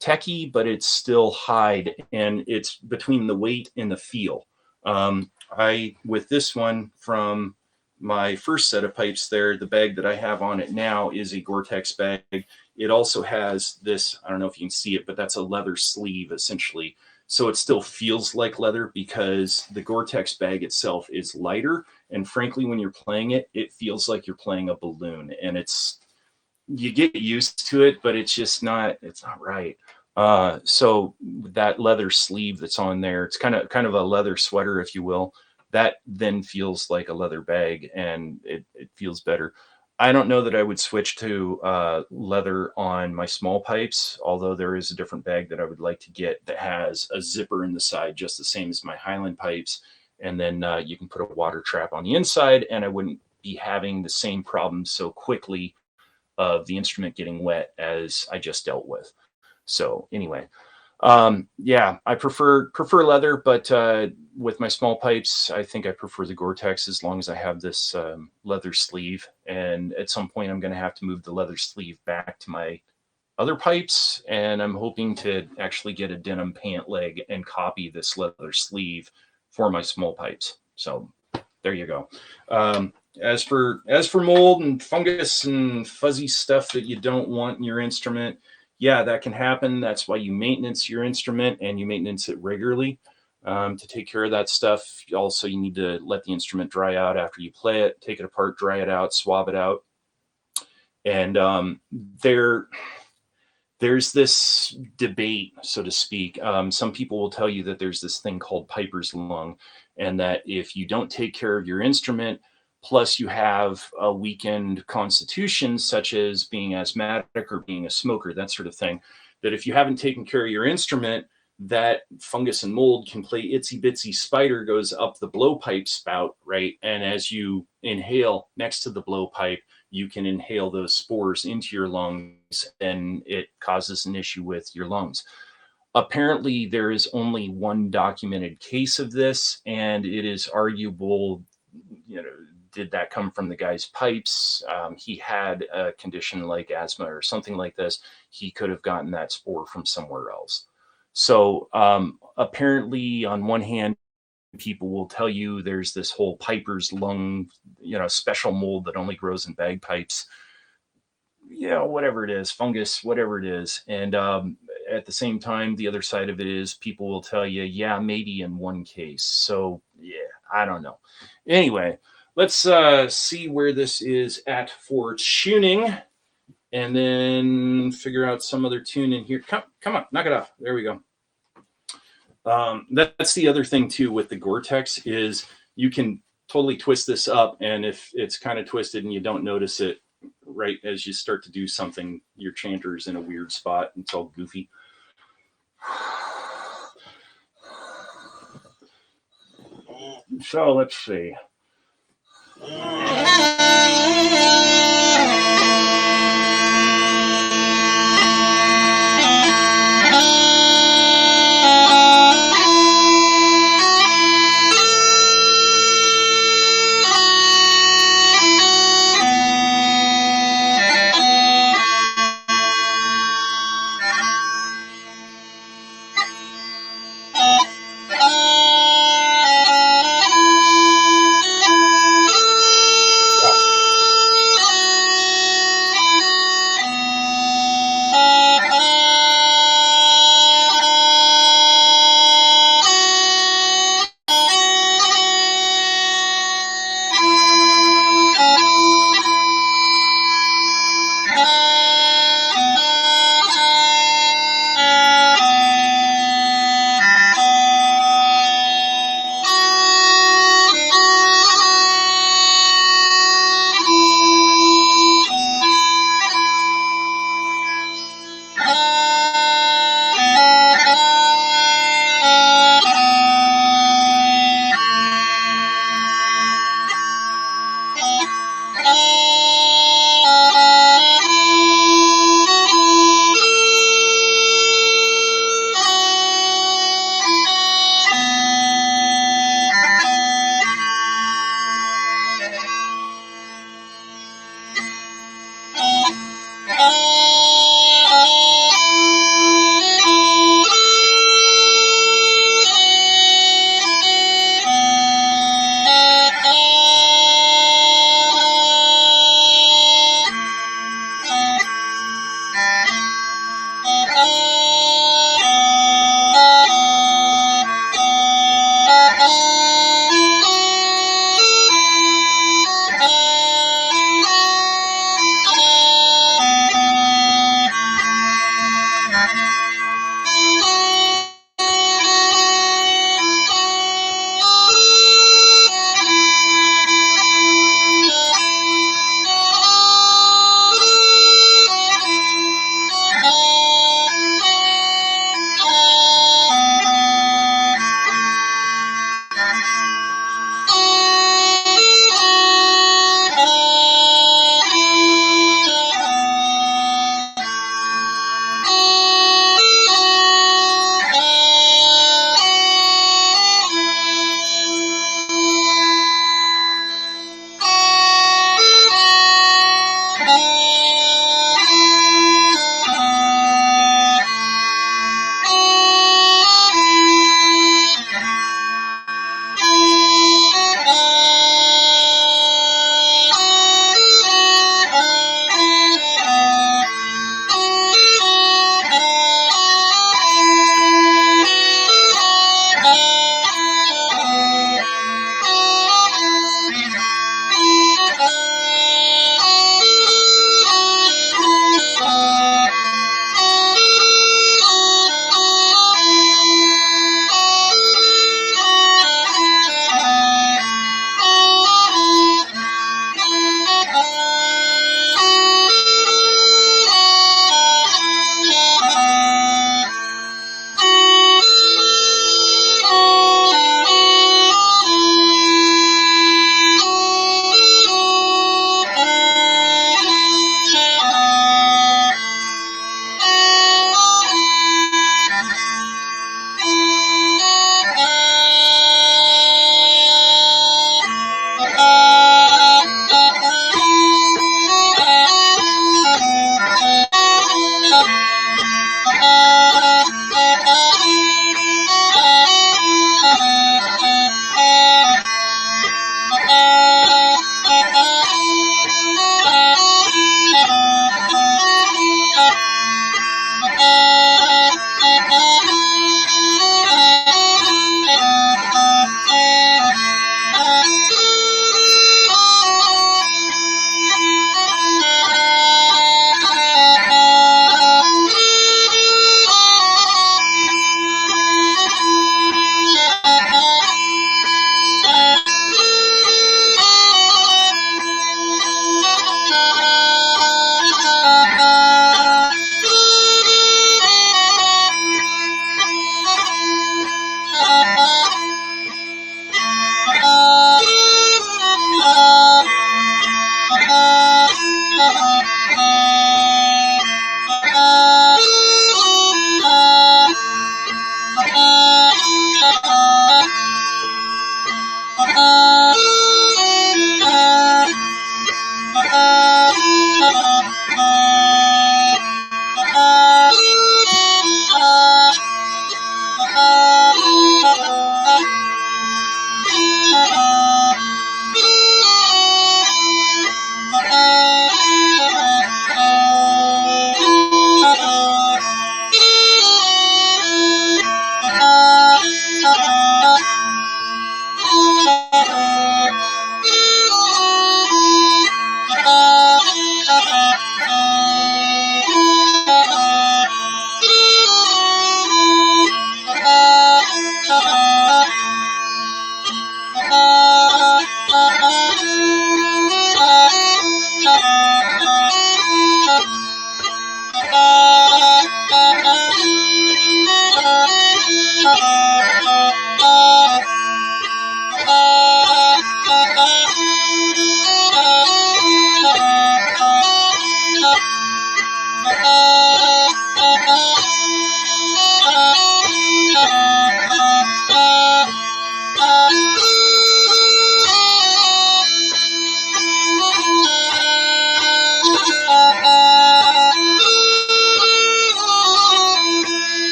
techy, but it's still hide, and it's between the weight and the feel. With this one from my first set of pipes there, the bag that I have on it now is a Gore-Tex bag. It also has this, I don't know if you can see it, but that's a leather sleeve essentially. So it still feels like leather because the Gore-Tex bag itself is lighter. And frankly, when you're playing it, it feels like you're playing a balloon, and you get used to it, but it's not right. So that leather sleeve that's on there, it's kind of a leather sweater, if you will, that then feels like a leather bag, and it feels better. I don't know that I would switch to leather on my small pipes, although there is a different bag that I would like to get that has a zipper in the side, just the same as my Highland pipes. And then you can put a water trap on the inside, and I wouldn't be having the same problem so quickly of the instrument getting wet as I just dealt with. So anyway, yeah, I prefer leather, but with my small pipes, I think I prefer the Gore-Tex as long as I have this leather sleeve. And at some point, I'm going to have to move the leather sleeve back to my other pipes, and I'm hoping to actually get a denim pant leg and copy this leather sleeve for my small pipes. So there you go. As for mold and fungus and fuzzy stuff that you don't want in your instrument, yeah, that can happen. That's why you maintenance your instrument, and you maintenance it regularly to take care of that stuff. Also, you need to let the instrument dry out after you play it, take it apart, dry it out, swab it out. And there's this debate, so to speak. Some people will tell you that there's this thing called piper's lung, and that if you don't take care of your instrument, plus you have a weakened constitution, such as being asthmatic or being a smoker, that sort of thing, that if you haven't taken care of your instrument, that fungus and mold can play itsy bitsy spider, goes up the blowpipe spout, right? And as you inhale next to the blowpipe, you can inhale those spores into your lungs, and it causes an issue with your lungs. Apparently, there is only one documented case of this, and it is arguable, did that come from the guy's pipes? He had a condition like asthma or something like this. He could have gotten that spore from somewhere else. So apparently, on one hand, people will tell you there's this whole piper's lung, special mold that only grows in bagpipes, whatever it is, fungus, whatever it is. And at the same time, the other side of it is people will tell you, yeah, maybe in one case. So yeah, I don't know. Anyway, let's see where this is at for tuning, and then figure out some other tune in here. Come on, knock it off. There we go. That's the other thing too with the Gore-Tex is you can totally twist this up, and if it's kind of twisted and you don't notice it right as you start to do something, your chanter's in a weird spot and it's all goofy. So let's see.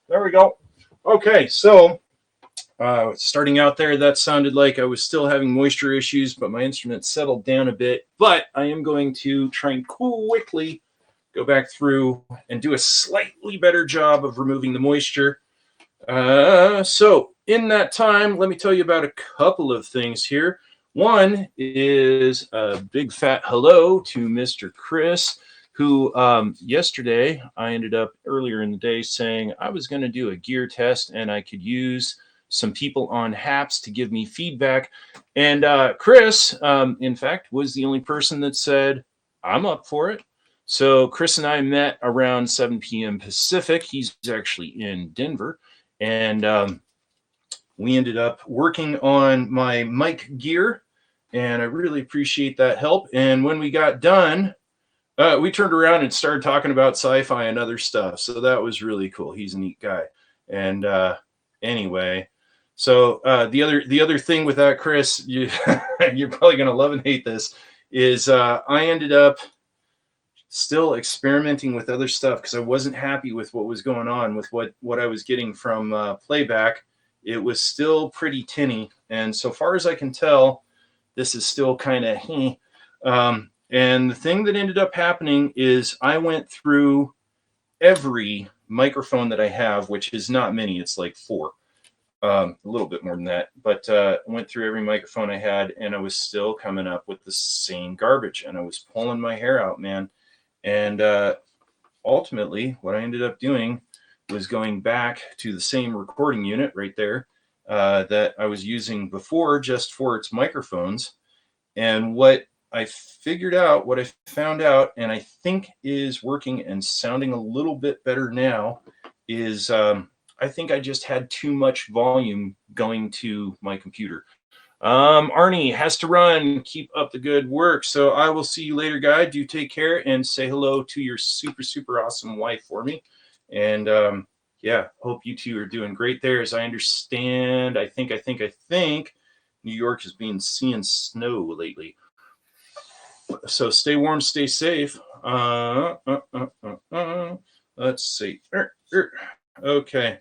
There we go. Okay, so starting out there, that sounded like I was still having moisture issues, but my instrument settled down a bit. But I am going to try and quickly go back through and do a slightly better job of removing the moisture. So in that time, let me tell you about a couple of things here. One is a big fat hello to Mr. Chris, who yesterday I ended up earlier in the day saying I was going to do a gear test and I could use some people on HAPS to give me feedback. And Chris, in fact, was the only person that said, I'm up for it. So Chris and I met around 7 p.m. Pacific. He's actually in Denver. And we ended up working on my mic gear. And I really appreciate that help. And when we got done, we turned around and started talking about sci-fi and other stuff. So that was really cool. He's a neat guy. And anyway, so the other thing with that, Chris, you're probably going to love and hate this, is I ended up still experimenting with other stuff because I wasn't happy with what was going on with what I was getting from playback. It was still pretty tinny. And so far as I can tell, this is still kind of and the thing that ended up happening is I went through every microphone that I have, which is not many. It's like 4, a little bit more than that. But I went through every microphone I had, and I was still coming up with the same garbage. And I was pulling my hair out, man. And ultimately, what I ended up doing was going back to the same recording unit right there that I was using before just for its microphones. And what I found out, and I think is working and sounding a little bit better now, is I think I just had too much volume going to my computer. Arnie has to run. Keep up the good work. So I will see you later, guy. Do take care and say hello to your super, super awesome wife for me. And yeah, hope you two are doing great there. As I understand, I think New York has been seeing snow lately. So stay warm, stay safe. Let's see. Okay.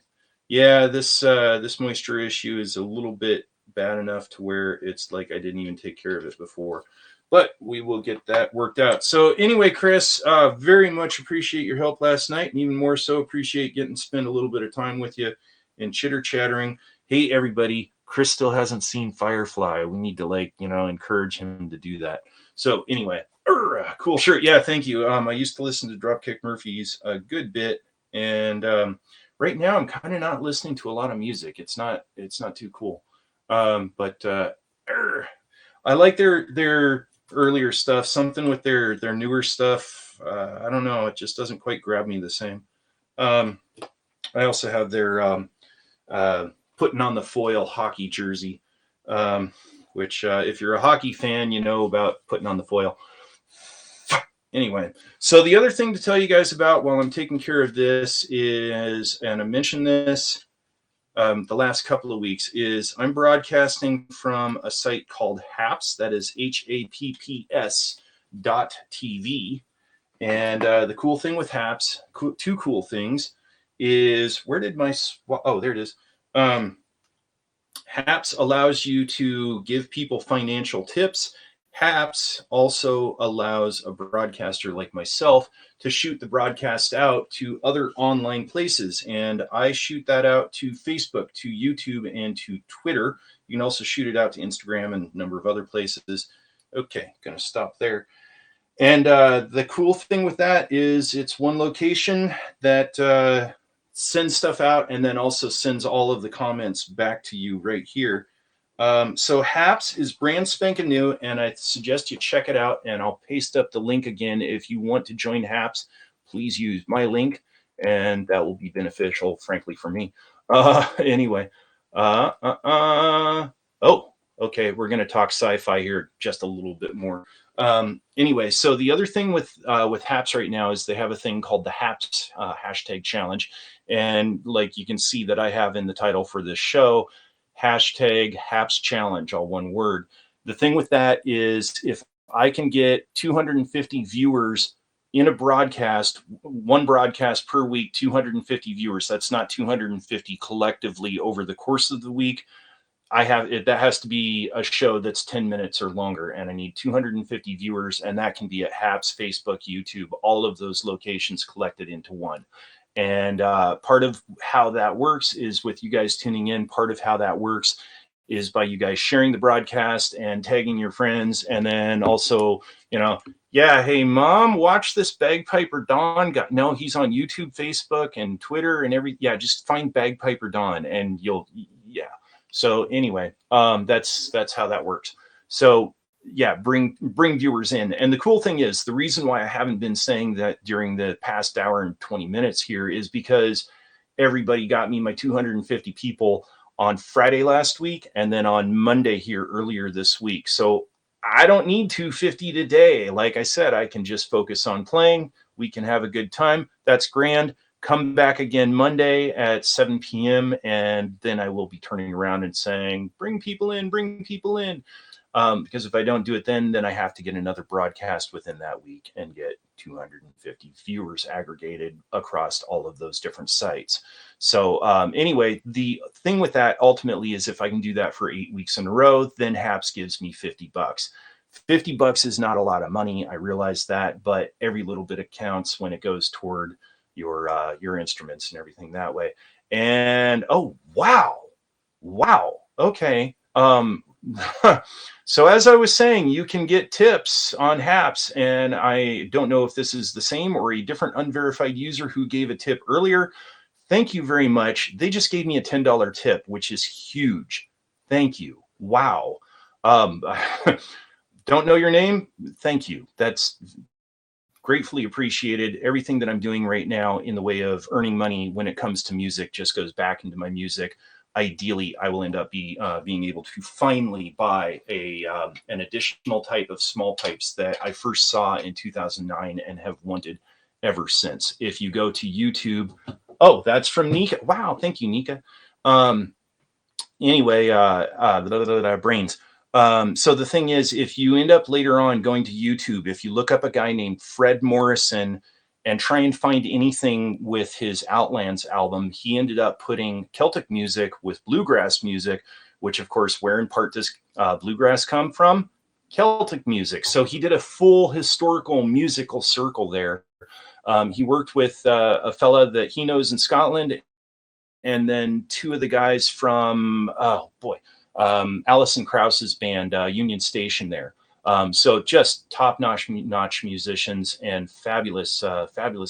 Yeah, this moisture issue is a little bit bad enough to where it's like I didn't even take care of it before. But we will get that worked out. So anyway, Chris, very much appreciate your help last night, and even more so appreciate getting to spend a little bit of time with you and chitter-chattering. Hey, everybody, Chris still hasn't seen Firefly. We need to encourage him to do that. So anyway, cool shirt. Yeah, thank you. I used to listen to Dropkick Murphys a good bit, and right now I'm kind of not listening to a lot of music. It's not too cool. But I like their earlier stuff. Something with their newer stuff. I don't know. It just doesn't quite grab me the same. I also have their putting on the foil hockey jersey. Which if you're a hockey fan, you know about putting on the foil. Anyway, so the other thing to tell you guys about while I'm taking care of this is, and I mentioned this the last couple of weeks, is I'm broadcasting from a site called HAPS, that is HAPPS.TV. And the cool thing with HAPS, two cool things, is where did my, oh, there it is. HAPS allows you to give people financial tips. HAPS also allows a broadcaster like myself to shoot the broadcast out to other online places. And I shoot that out to Facebook, to YouTube, and to Twitter. You can also shoot it out to Instagram and a number of other places. Okay, going to stop there. And the cool thing with that is it's one location that sends stuff out and then also sends all of the comments back to you right here. So Haps is brand spanking new, and I suggest you check it out. And I'll paste up the link again. If you want to join Haps, please use my link, and that will be beneficial, frankly, for me. Anyway, uh, uh, uh, oh, okay, we're going to talk sci-fi here just a little bit more. Anyway, so the other thing with Haps right now is they have a thing called the Haps hashtag challenge, and like you can see that I have in the title for this show, hashtag Haps challenge, all one word. The thing with that is if I can get 250 viewers in a broadcast, one broadcast per week, 250 viewers, that's not 250 collectively over the course of the week. I have it, that has to be a show that's 10 minutes or longer, and I need 250 viewers, and that can be at Haps, Facebook, YouTube, all of those locations collected into one. And part of how that works is with you guys tuning in. Part of how that works is by you guys sharing the broadcast and tagging your friends, and then also, yeah, hey mom, watch this Bagpiper Don. No, he's on YouTube, Facebook, and Twitter, and yeah, just find Bagpiper Don, and yeah. So anyway, that's how that works. So yeah, bring viewers in. And the cool thing is, the reason why I haven't been saying that during the past hour and 20 minutes here is because everybody got me my 250 people on Friday last week, and then on Monday here earlier this week. So I don't need 250 today. Like I said, I can just focus on playing. We can have a good time. That's grand. Come back again Monday at 7 p.m. and then I will be turning around and saying, bring people in. Because if I don't do it then I have to get another broadcast within that week and get 250 viewers aggregated across all of those different sites. So anyway, the thing with that ultimately is if I can do that for 8 weeks in a row, then Haps gives me $50. $50 is not a lot of money. I realize that, but every little bit counts when it goes toward your instruments and everything that way. And oh, wow. Okay. So as I was saying, you can get tips on Haps, and I don't know if this is the same or a different unverified user who gave a tip earlier. Thank you very much. They just gave me a $10 tip, which is huge. Thank you. Wow. Don't know your name? Thank you. That's gratefully appreciated. Everything that I'm doing right now in the way of earning money when it comes to music just goes back into my music. Ideally, I will end up being able to finally buy an additional type of small pipes that I first saw in 2009 and have wanted ever since. If you go to YouTube, oh, that's from Nika. Wow, thank you, Nika. Anyway, brains. So the thing is, if you end up later on going to YouTube, if you look up a guy named Fred Morrison and try and find anything with his Outlands album, he ended up putting Celtic music with bluegrass music, which of course, where in part does bluegrass come from? Celtic music. So he did a full historical musical circle there. He worked with a fella that he knows in Scotland, and then two of the guys from, Alison Krause's band, Union Station there. So just top-notch musicians and fabulous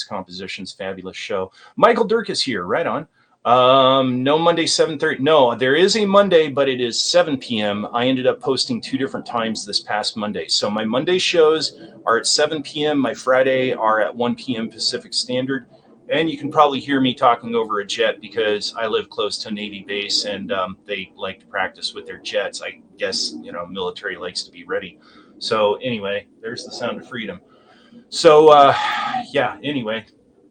compositions, fabulous show. Michael Dirk is here, right on. No Monday, 7:30. No, there is a Monday, but it is 7 p.m. I ended up posting 2 different times this past Monday. So my Monday shows are at 7 p.m. My Friday are at 1 p.m. Pacific Standard. And you can probably hear me talking over a jet because I live close to a Navy base, and they like to practice with their jets. I guess, military likes to be ready. So anyway, there's the sound of freedom. So yeah, anyway,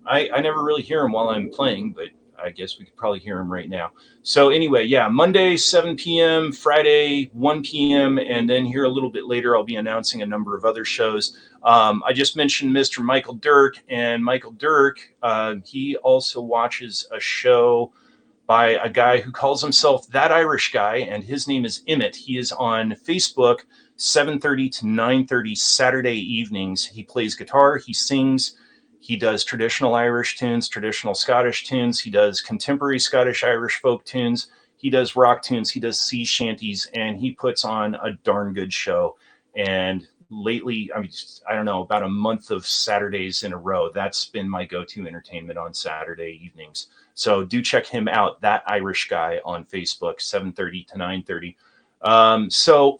I never really hear them while I'm playing, but I guess we could probably hear them right now. So anyway, yeah, Monday, 7 p.m., Friday, 1 p.m., and then here a little bit later, I'll be announcing a number of other shows. I just mentioned Mr. Michael Dirk, and Michael Dirk, he also watches a show by a guy who calls himself That Irish Guy, and his name is Emmett. He is on Facebook, 7:30 to 9:30 Saturday evenings. He plays guitar, he sings, he does traditional Irish tunes, traditional Scottish tunes, he does contemporary Scottish Irish folk tunes, he does rock tunes, he does sea shanties, and he puts on a darn good show. And lately, I don't know, about a month of Saturdays in a row, that's been my go-to entertainment on Saturday evenings. So do check him out, That Irish Guy, on Facebook, 7:30 to 9:30. So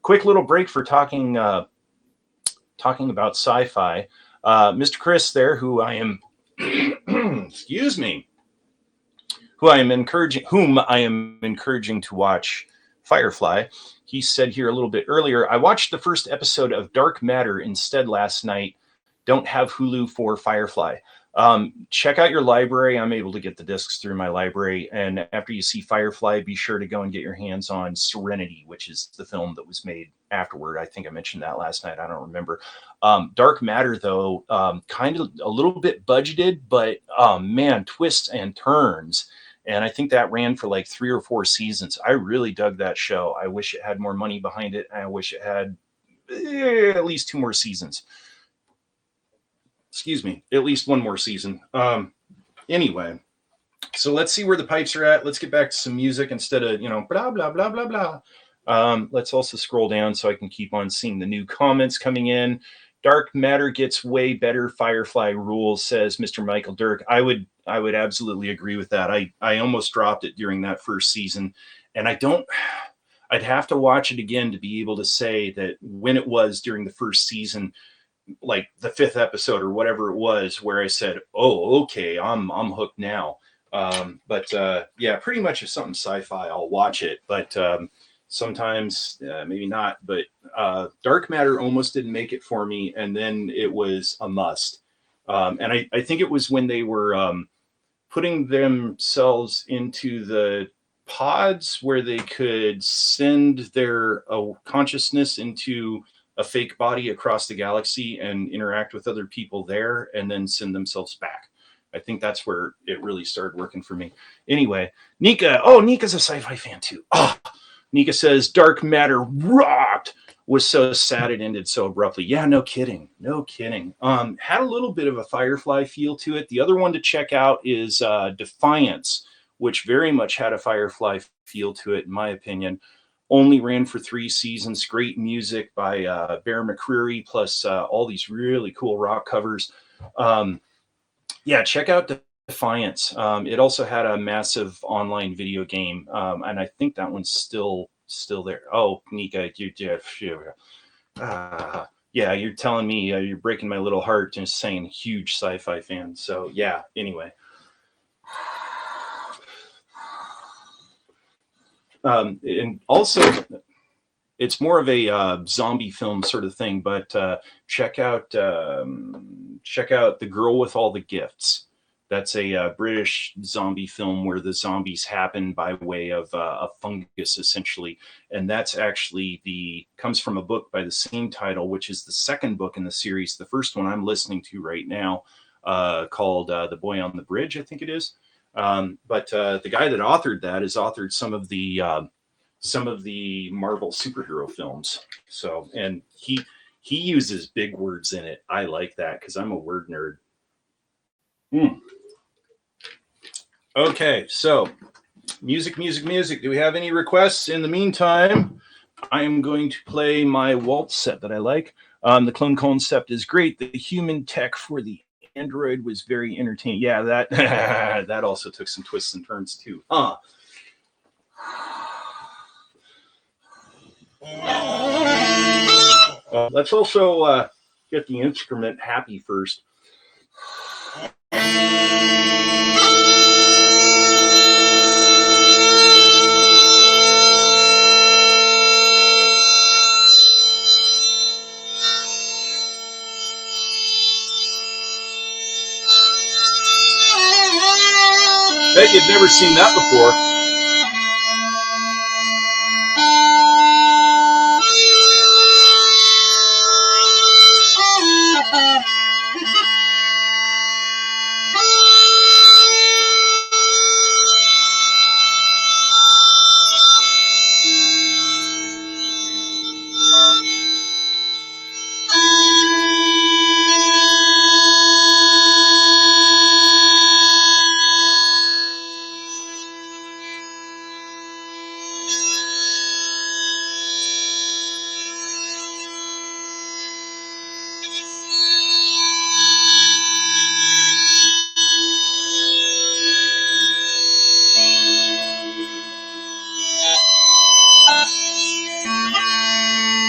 quick little break for talking about sci-fi. Mr. Chris there, who I am, excuse me, whom I am encouraging to watch Firefly. He said here a little bit earlier, I watched the first episode of Dark Matter instead last night. Don't have Hulu for Firefly. Check out your library. I'm able to get the discs through my library. And after you see Firefly, be sure to go and get your hands on Serenity, which is the film that was made afterward. I think I mentioned that last night. I don't remember. Dark Matter, though, kind of a little bit budgeted, but man, twists and turns. And I think that ran for like 3 or 4 seasons. I really dug that show. I wish it had more money behind it. I wish it had at least 2 more seasons. Excuse me, at least 1 more season. Anyway, so let's see where the pipes are at. Let's get back to some music instead of, blah, blah, blah, blah, blah. Let's also scroll down so I can keep on seeing the new comments coming in. Dark Matter gets way better. Firefly rules, says Mr. Michael Dirk. I would absolutely agree with that. I almost dropped it during that first season, and I'd have to watch it again to be able to say that when it was during the first season, like the 5th episode or whatever it was, where I said, oh, okay, I'm hooked now. But yeah, pretty much if something's sci-fi, I'll watch it. But sometimes maybe not. But Dark Matter almost didn't make it for me, and then it was a must. And I think it was when they were putting themselves into the pods where they could send their consciousness into a fake body across the galaxy and interact with other people there and then send themselves back. I think that's where it really started working for me. Anyway, Nika. Oh, Nika's a sci-fi fan too. Oh, Nika says Dark Matter rocked. Was so sad it ended so abruptly. Yeah, no kidding. No kidding. Had a little bit of a Firefly feel to it. The other one to check out is Defiance, which very much had a Firefly feel to it, in my opinion. Only ran for 3 seasons. Great music by Bear McCreary, plus all these really cool rock covers. Yeah, check out Defiance. It also had a massive online video game, and I think that one's still there. Oh, Nika, yeah, you're telling me you're breaking my little heart just saying huge sci-fi fan. So yeah, anyway. And also, it's more of a zombie film sort of thing, but check out The Girl with All the Gifts. That's a British zombie film where the zombies happen by way of a fungus, essentially. And that's actually comes from a book by the same title, which is the second book in the series. The first one I'm listening to right now, called The Boy on the Bridge, I think it is. But the guy that authored that has authored some of the Marvel superhero films. So, and he uses big words in it. I like that because I'm a word nerd. Okay, so music. Do we have any requests? In the meantime, I am going to play my waltz set that I like. The clone concept is great. The human tech for the Android was very entertaining. Yeah, that that also took some twists and turns too. Let's also get the instrument happy first. Bet you've never seen that before.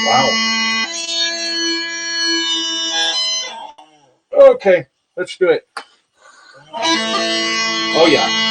Wow. Okay, let's do it. Oh, yeah.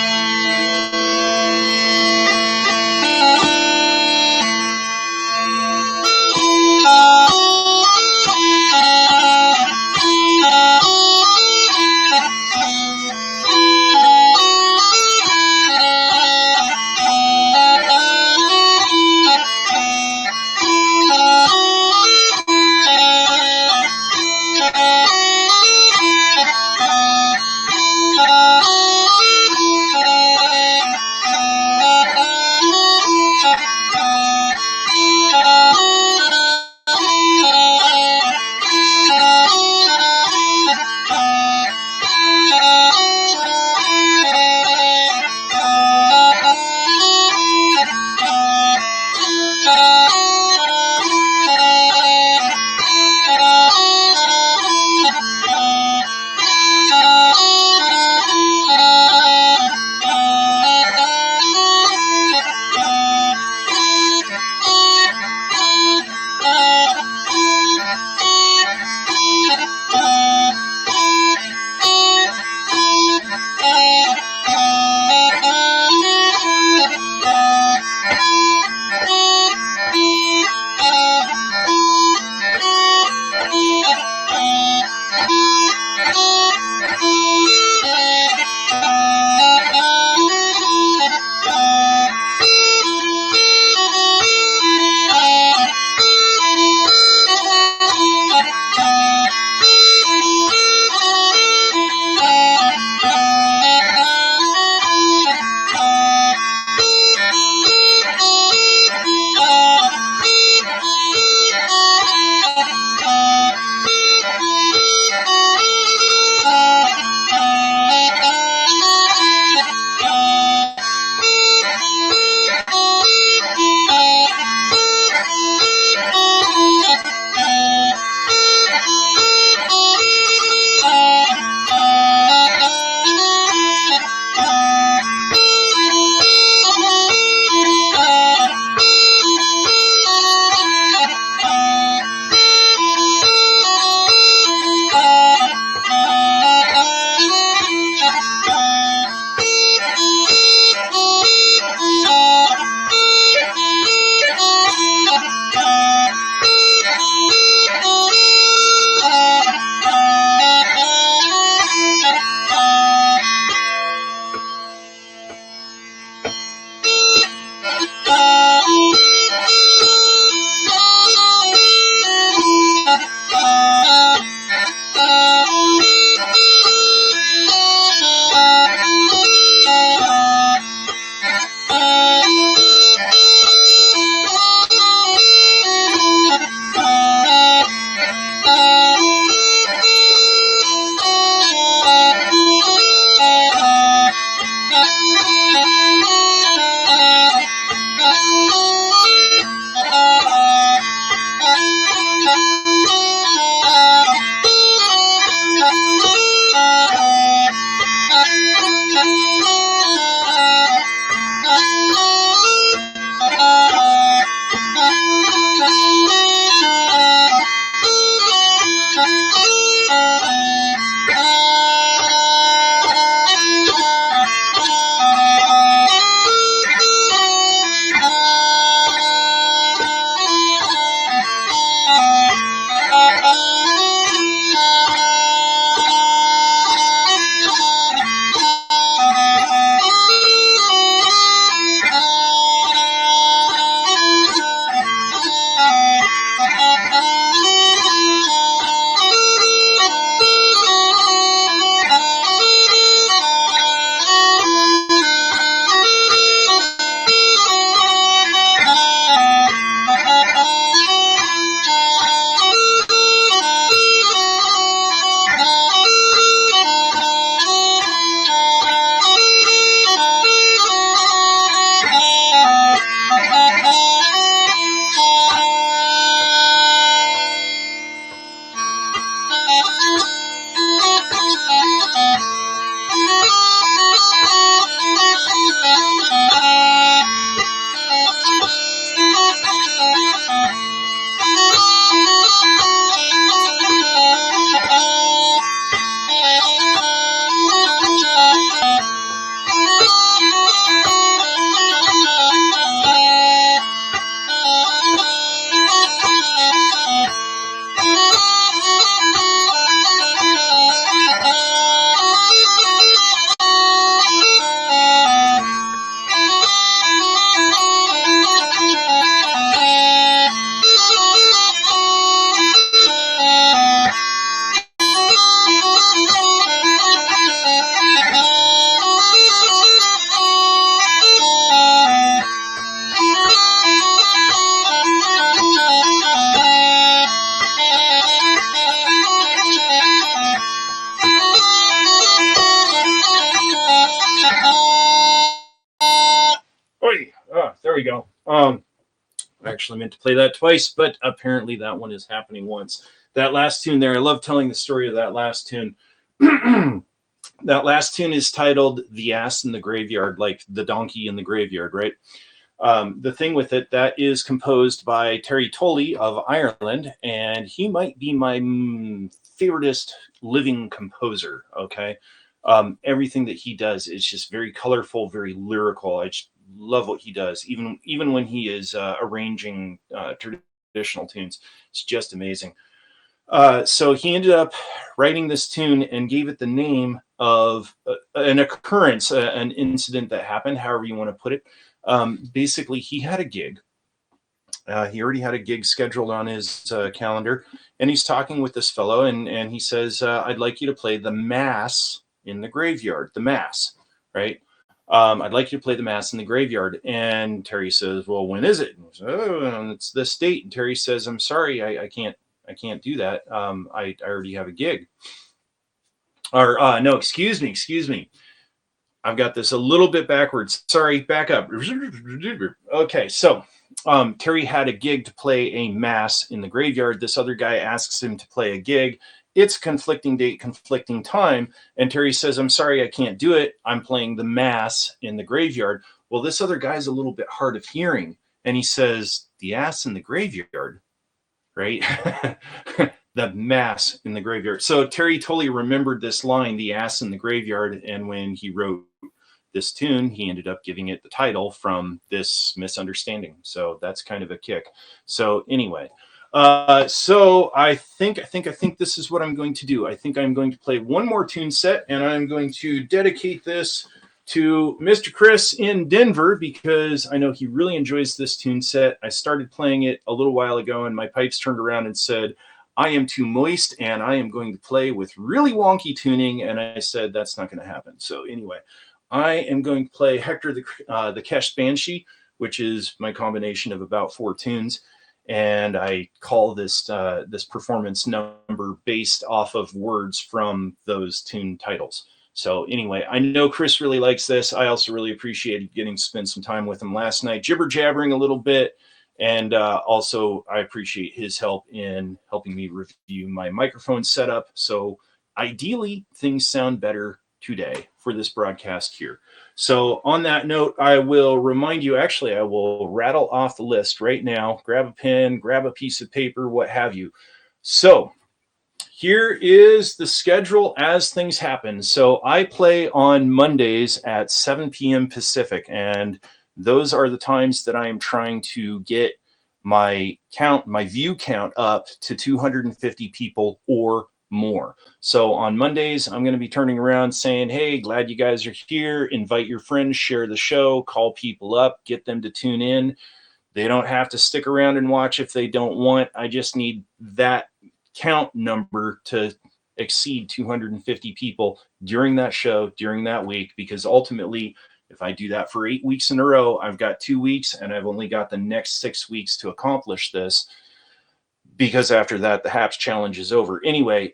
I actually meant to play that twice, but apparently that one is happening once. That last tune there, I love telling the story of that last tune. That last tune is titled The Ass in the Graveyard, like the donkey in the graveyard, right? The thing with it, that is composed by Terry Tolley of Ireland, and he might be my favoritist living composer, okay? Everything that he does is just very colorful, very lyrical. I just love what he does, even when he is arranging traditional tunes. It's just amazing. So he ended up writing this tune and gave it the name of an occurrence, an incident that happened, however you want to put it. Basically, he had a gig. He already had a gig scheduled on his calendar, and he's talking with this fellow, and he says, I'd like you to play the Mass in the graveyard, the Mass, right? I'd like you to play the Mass in the graveyard. And Terry says, well, when is it? And he says, oh, it's this date. And Terry says, I'm sorry, I can't do that. I already have a gig. Or no, excuse me. I've got this a little bit backwards. Sorry, back up. Okay, so Terry had a gig to play a Mass in the graveyard. This other guy asks him to play a gig. It's conflicting date, conflicting time. And Terry says, I'm sorry, I can't do it. I'm playing the Mass in the graveyard. Well, this other guy's a little bit hard of hearing. And he says, the ass in the graveyard, right? The Mass in the graveyard. So Terry Tolley remembered this line, the ass in the graveyard. And when he wrote this tune, he ended up giving it the title from this misunderstanding. So that's kind of a kick. So anyway, so I think this is what I'm going to do. I think I'm going to play one more tune set, and I'm going to dedicate this to Mr. Chris in Denver, because I know he really enjoys this tune set. I started playing it a little while ago, and my pipes turned around and said, I am too moist, and I am going to play with really wonky tuning. And I said, that's not going to happen. So anyway, I am going to play Hector the Kesh Banshee, which is my combination of about 4 tunes. And I call this this performance number based off of words from those tune titles. So anyway, I know Chris really likes this. I also really appreciated getting to spend some time with him last night, jibber jabbering a little bit. And also, I appreciate his help in helping me review my microphone setup. So ideally, things sound better today for this broadcast here. So on that note, I will remind you, actually, I will rattle off the list right now. Grab a pen, grab a piece of paper, what have you. So here is the schedule as things happen. So I play on Mondays at 7 p.m. Pacific, and those are the times that I am trying to get my view count up to 250 people or more. So on Mondays, I'm going to be turning around saying, hey, glad you guys are here. Invite your friends, share the show, call people up, get them to tune in. They don't have to stick around and watch if they don't want. I just need that count number to exceed 250 people during that show, during that week, because ultimately, if I do that for 8 weeks in a row, I've got 2 weeks, and I've only got the next 6 weeks to accomplish this, because after that, the HAPS challenge is over. Anyway,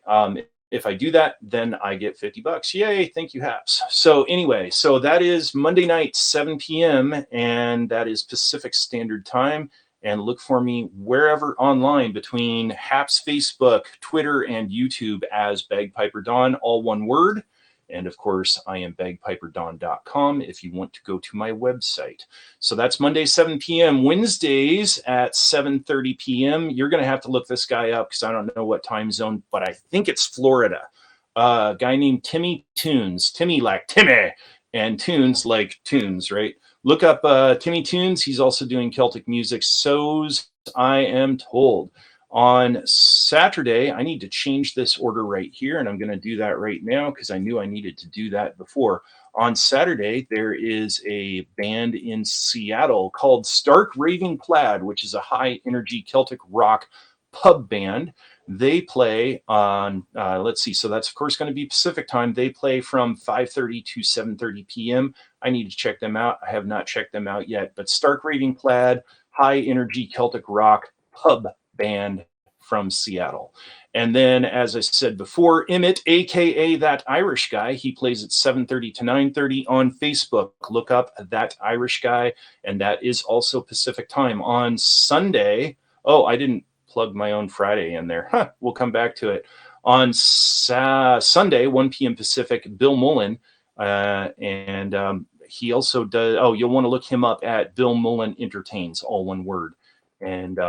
if I do that, then I get $50. Yay, thank you, HAPS. So anyway, so that is Monday night, 7 p.m., and that is Pacific Standard Time. And look for me wherever online between HAPS Facebook, Twitter, and YouTube as Bagpiper Don, all one word. And of course, I am bagpiperdon.com if you want to go to my website. So that's Monday, 7 p.m. Wednesdays at 7:30 p.m. You're going to have to look this guy up because I don't know what time zone, but I think it's Florida. A guy named Timmy Tunes. Timmy like Timmy, and Tunes like tunes, right? Look up Timmy Tunes. He's also doing Celtic music, so's I am told. On Saturday, I need to change this order right here, and I'm going to do that right now because I knew I needed to do that before. On Saturday, there is a band in Seattle called Stark Raving Plaid, which is a high-energy Celtic rock pub band. They play on, let's see, so that's, of course, going to be Pacific time. They play from 5:30 to 7:30 p.m. I need to check them out. I have not checked them out yet, but Stark Raving Plaid, high-energy Celtic rock pub band from Seattle. And then, as I said before, Emmett, aka That Irish Guy, he plays at 7:30 to 9:30 on Facebook. Look up That Irish Guy, and that is also Pacific time. On Sunday, oh, I didn't plug my own Friday in there. Huh, we'll come back to it. On Sunday, 1 p.m. Pacific, Bill Mullen, and he also does, oh, you'll want to look him up at Bill Mullen Entertains, all one word. And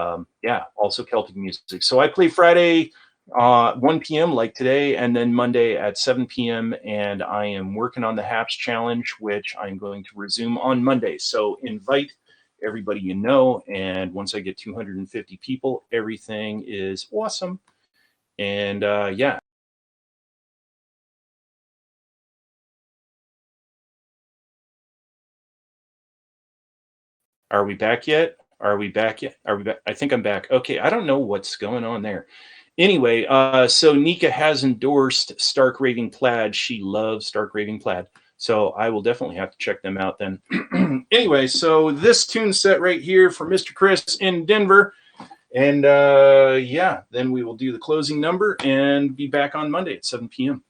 yeah, also Celtic music. So I play Friday 1 p.m. like today, and then Monday at 7 p.m. And I am working on the Haps Challenge, which I'm going to resume on Monday. So invite everybody you know. And once I get 250 people, everything is awesome. And yeah. Are we back yet? Are we back yet? Are we back? I think I'm back. Okay, I don't know what's going on there. Anyway, so Nika has endorsed Stark Raving Plaid. She loves Stark Raving Plaid. So I will definitely have to check them out then. Anyway, so this tune set right here for Mr. Chris in Denver. And yeah, then we will do the closing number and be back on Monday at 7 p.m.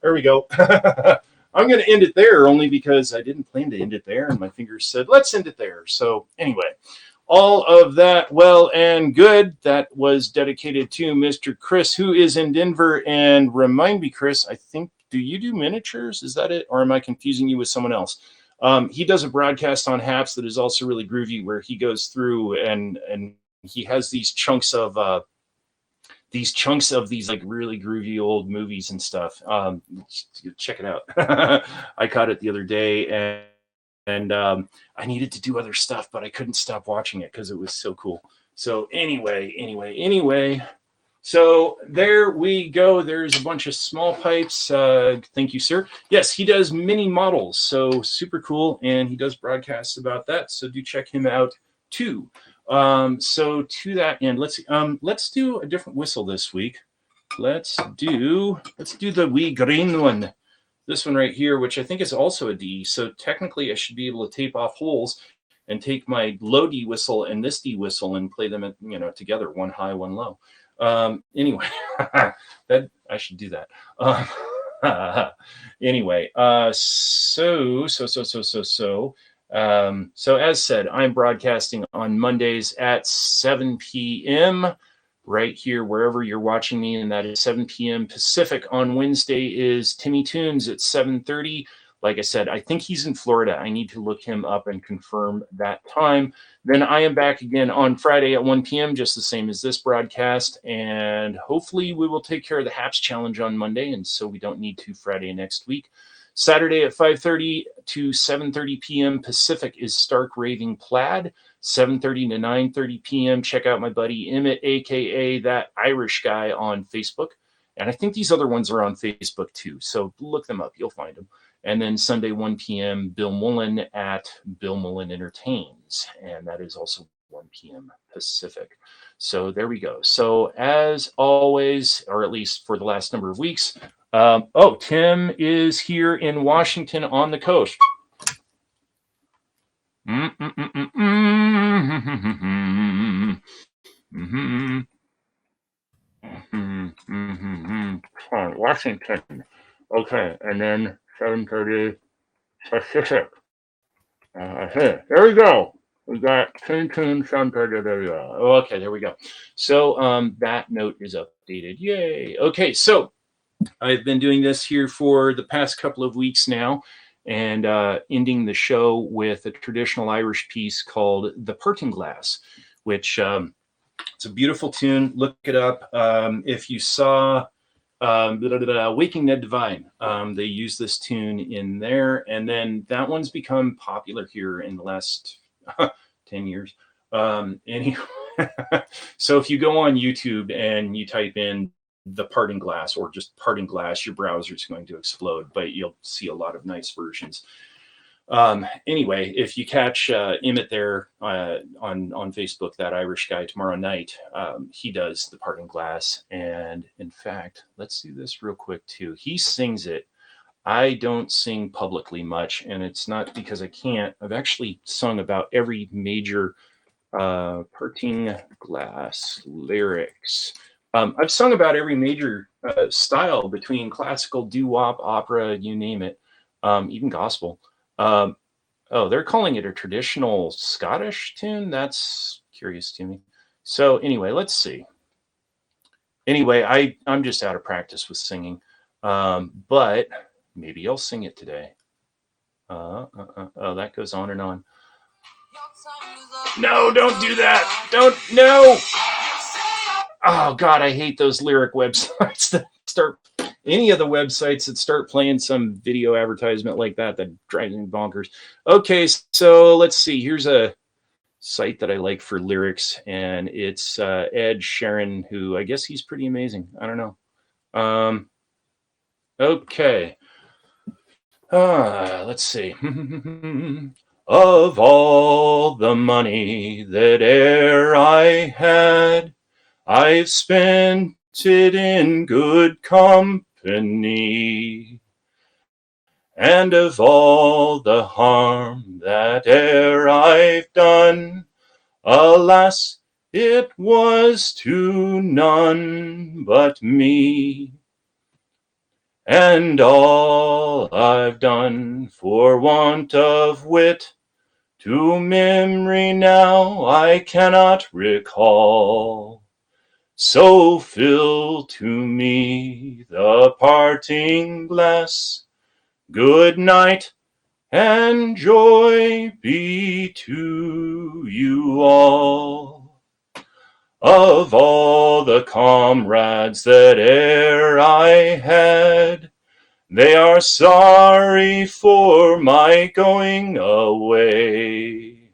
There we go. I'm going to end it there only because I didn't plan to end it there, and my fingers said, let's end it there. So anyway, all of that well and good. That was dedicated to Mr. Chris, who is in Denver. And remind me, Chris, I think, do you do miniatures? Is that it? Or am I confusing you with someone else? He does a broadcast on Haps that is also really groovy, where he goes through and he has these chunks of these like really groovy old movies and stuff. Check it out. I caught it the other day, and I needed to do other stuff, but I couldn't stop watching it because it was so cool. So anyway. So there we go. There's a bunch of small pipes. Thank you, sir. Yes, he does mini models. So super cool. And he does broadcasts about that. So do check him out too. So to that end, let's do a different whistle this week. Let's do the wee green one. This one right here, which I think is also a D. So technically I should be able to tape off holes and take my low D whistle and this D whistle and play them, together, one high, one low. Anyway, that I should do that. Anyway, so as said, I'm broadcasting on Mondays at 7 p.m. right here, wherever you're watching me, and that is 7 p.m. Pacific. On Wednesday is Timmy Tunes at 7:30. Like I said, I think he's in Florida. I need to look him up and confirm that time. Then I am back again on Friday at 1 p.m., just the same as this broadcast. And hopefully we will take care of the Haps Challenge on Monday, and so we don't need to Friday next week. Saturday at 5:30 to 7:30 p.m. Pacific is Stark Raving Plaid. 7:30 to 9:30 p.m. Check out my buddy Emmett, a.k.a. That Irish Guy, on Facebook. And I think these other ones are on Facebook too, so look them up. You'll find them. And then Sunday, 1 p.m., Bill Mullen at Bill Mullen Entertains. And that is also 1 p.m. Pacific. So there we go. So as always, or at least for the last number of weeks, Tim is here in Washington on the coast. Washington. Okay, and then 7:30 Pacific. There we go. We got Tune 7:30. There we go. Okay, there we go. So that note is updated. Yay. Okay, so I've been doing this here for the past couple of weeks now, and ending the show with a traditional Irish piece called The Parting Glass, which it's a beautiful tune. Look it up. If you saw Waking Ned Divine, they use this tune in there, and then that one's become popular here in the last 10 years. Anyway, so if you go on YouTube and you type in The Parting Glass or just Parting Glass, your browser is going to explode, but you'll see a lot of nice versions. Anyway, if you catch Emmett there on Facebook, That Irish Guy, tomorrow night, he does The Parting Glass. And in fact, let's do this real quick too. He sings it. I don't sing publicly much, and it's not because I can't. I've actually sung about every major Parting Glass lyrics. I've sung about every major style, between classical, doo-wop, opera, you name it, even gospel. They're calling it a traditional Scottish tune. That's curious to me. So anyway, let's see. Anyway, I'm just out of practice with singing, but maybe I'll sing it today. That goes on and on. No, don't do that. No. Oh God, I hate those lyric websites that start. Any of the websites that start playing some video advertisement like that drives me bonkers. Okay, so let's see. Here's a site that I like for lyrics, and it's Ed Sheeran, who I guess he's pretty amazing. I don't know. Okay. Let's see. Of all the money that e'er I had, I've spent it in good company. company. And of all the harm that e'er I've done, alas, it was to none but me. And all I've done for want of wit, to memory now I cannot recall. So fill to me the parting glass. Good night, and joy be to you all. Of all the comrades that e'er I had, they are sorry for my going away.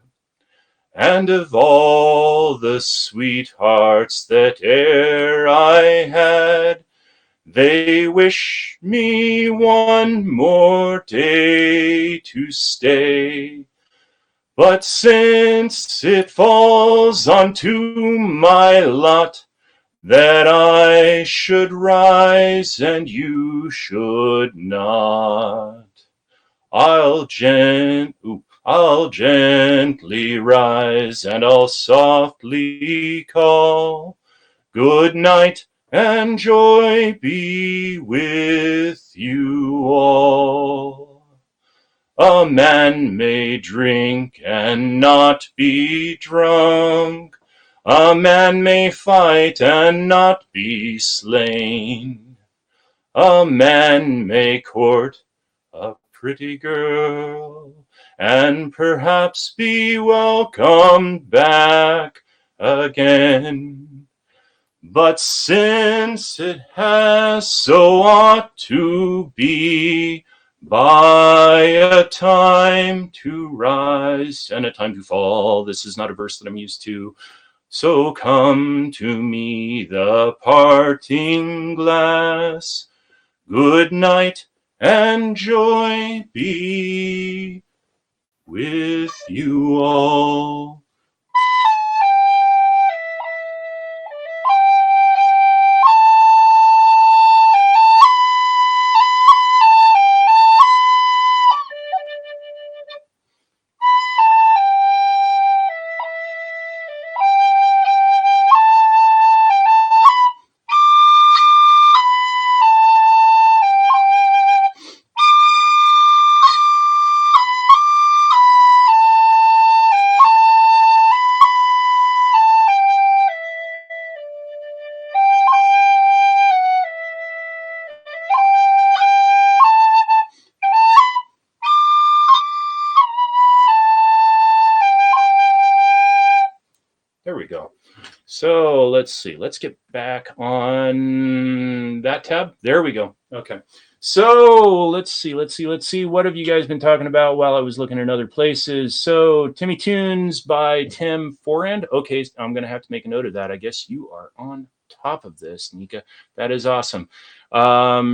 And of all the sweethearts that e'er I had, they wish me one more day to stay. But since it falls unto my lot that I should rise and you should not, I'll gently rise and I'll softly call, good night, and joy be with you all. A man may drink and not be drunk. A man may fight and not be slain. A man may court a pretty girl and perhaps be welcomed back again. But since it has so ought to be, by a time to rise and a time to fall. This is not a verse that I'm used to. So come to me the parting glass. Good night, and joy be with you all. There we go. So let's see. Let's get back on that tab. There we go. Okay. So let's see. What have you guys been talking about while I was looking in other places? So Timmy Tunes by Tim Forand. Okay, I'm going to have to make a note of that. I guess you are on top of this, Nika. That is awesome.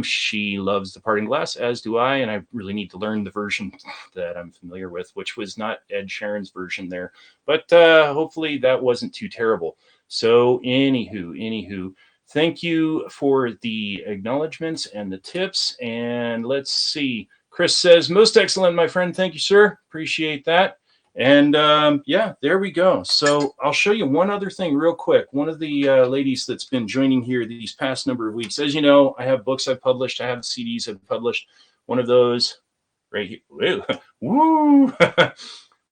She loves The Parting Glass, as do I, and I really need to learn the version that I'm familiar with, which was not Ed Sheeran's version there. But hopefully that wasn't too terrible. So anywho, thank you for the acknowledgments and the tips. And let's see. Chris says, most excellent, my friend. Thank you, sir. Appreciate that. And yeah, there we go. So I'll show you one other thing real quick. One of the ladies that's been joining here these past number of weeks, as you know, I have books I've published. I have CDs I've published. One of those right here. Woo!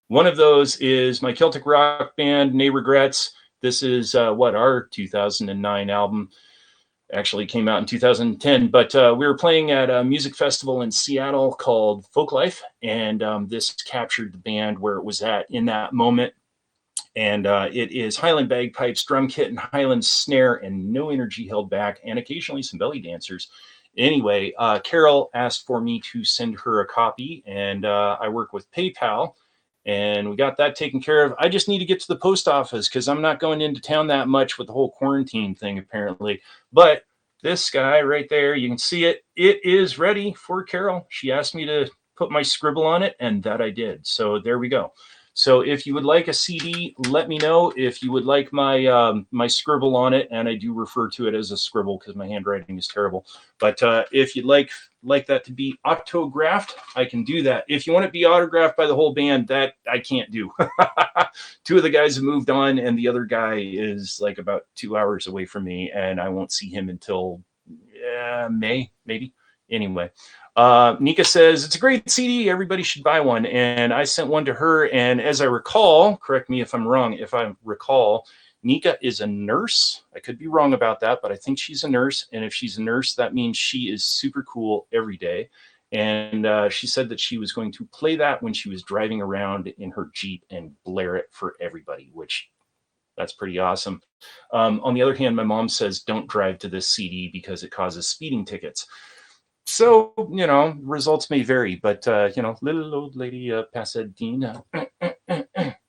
One of those is my Celtic rock band, Nay Regrets. This is our 2009 album. Actually came out in 2010, but we were playing at a music festival in Seattle called Folklife, and this captured the band where it was at in that moment. And it is Highland bagpipes, drum kit, and Highland snare, and no energy held back, and occasionally some belly dancers. Anyway, Carol asked for me to send her a copy, and I work with PayPal, and we got that taken care of. I just need to get to the post office because I'm not going into town that much with the whole quarantine thing, apparently. But this guy right there, you can see it. It is ready for Carol. She asked me to put my scribble on it, and that I did. So there we go. So if you would like a CD, let me know. If you would like my my scribble on it, and I do refer to it as a scribble because my handwriting is terrible. But if you'd like that to be autographed, I can do that. If you want it to be autographed by the whole band, that I can't do. Two of the guys have moved on, and the other guy is like about 2 hours away from me, and I won't see him until May, maybe. Anyway, Nika says, it's a great CD. Everybody should buy one. And I sent one to her. And as I recall, correct me if I'm wrong, if I recall, Nika is a nurse. I could be wrong about that, but I think she's a nurse. And if she's a nurse, that means she is super cool every day. And she said that she was going to play that when she was driving around in her Jeep and blare it for everybody, which that's pretty awesome. On the other hand, my mom says, don't drive to this CD because it causes speeding tickets. So, you know, results may vary, but, you know, little old lady Pasadena.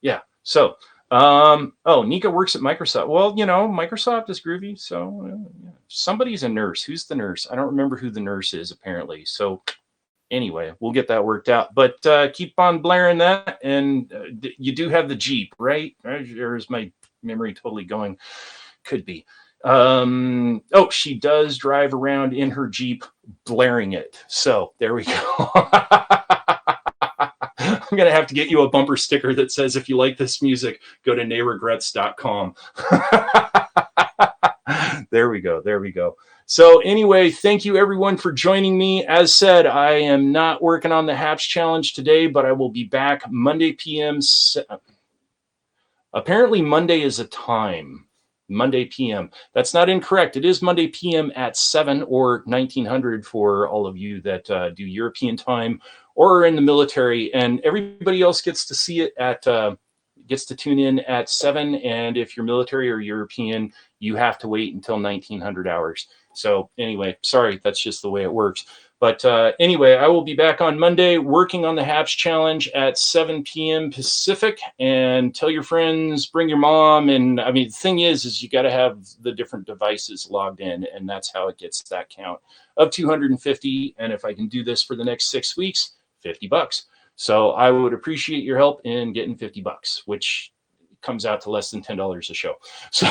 Yeah. So, oh, Nika works at Microsoft. Well, you know, Microsoft is groovy. So somebody's a nurse. Who's the nurse? I don't remember who the nurse is, apparently. So anyway, we'll get that worked out. But keep on blaring that. And you do have the Jeep, right? Or is my memory totally going? Could be. Oh, she does drive around in her Jeep blaring it. So there we go. I'm going to have to get you a bumper sticker that says, if you like this music, go to nayregrets.com. There we go. There we go. So anyway, thank you everyone for joining me. As said, I am not working on the Haps Challenge today, but I will be back Monday PM. Apparently Monday is a time. Monday PM. That's not incorrect. It is Monday PM at 7 or 1900 for all of you that do European time or are in the military. And everybody else gets to see it at, gets to tune in at 7. And if you're military or European, you have to wait until 1900 hours. So anyway, sorry, that's just the way it works. But anyway, I will be back on Monday working on the Haps Challenge at 7 p.m. Pacific. And tell your friends, bring your mom. And I mean, the thing is you got to have the different devices logged in. And that's how it gets that count of 250. And if I can do this for the next 6 weeks, $50. So I would appreciate your help in getting $50, which comes out to less than $10 a show. So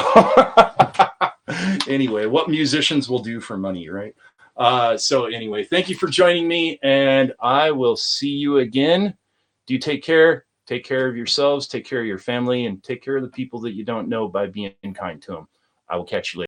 anyway, what musicians will do for money, right? So anyway, thank you for joining me, and I will see you again. Do take care. Take care of yourselves, take care of your family, and take care of the people that you don't know by being kind to them. I will catch you later.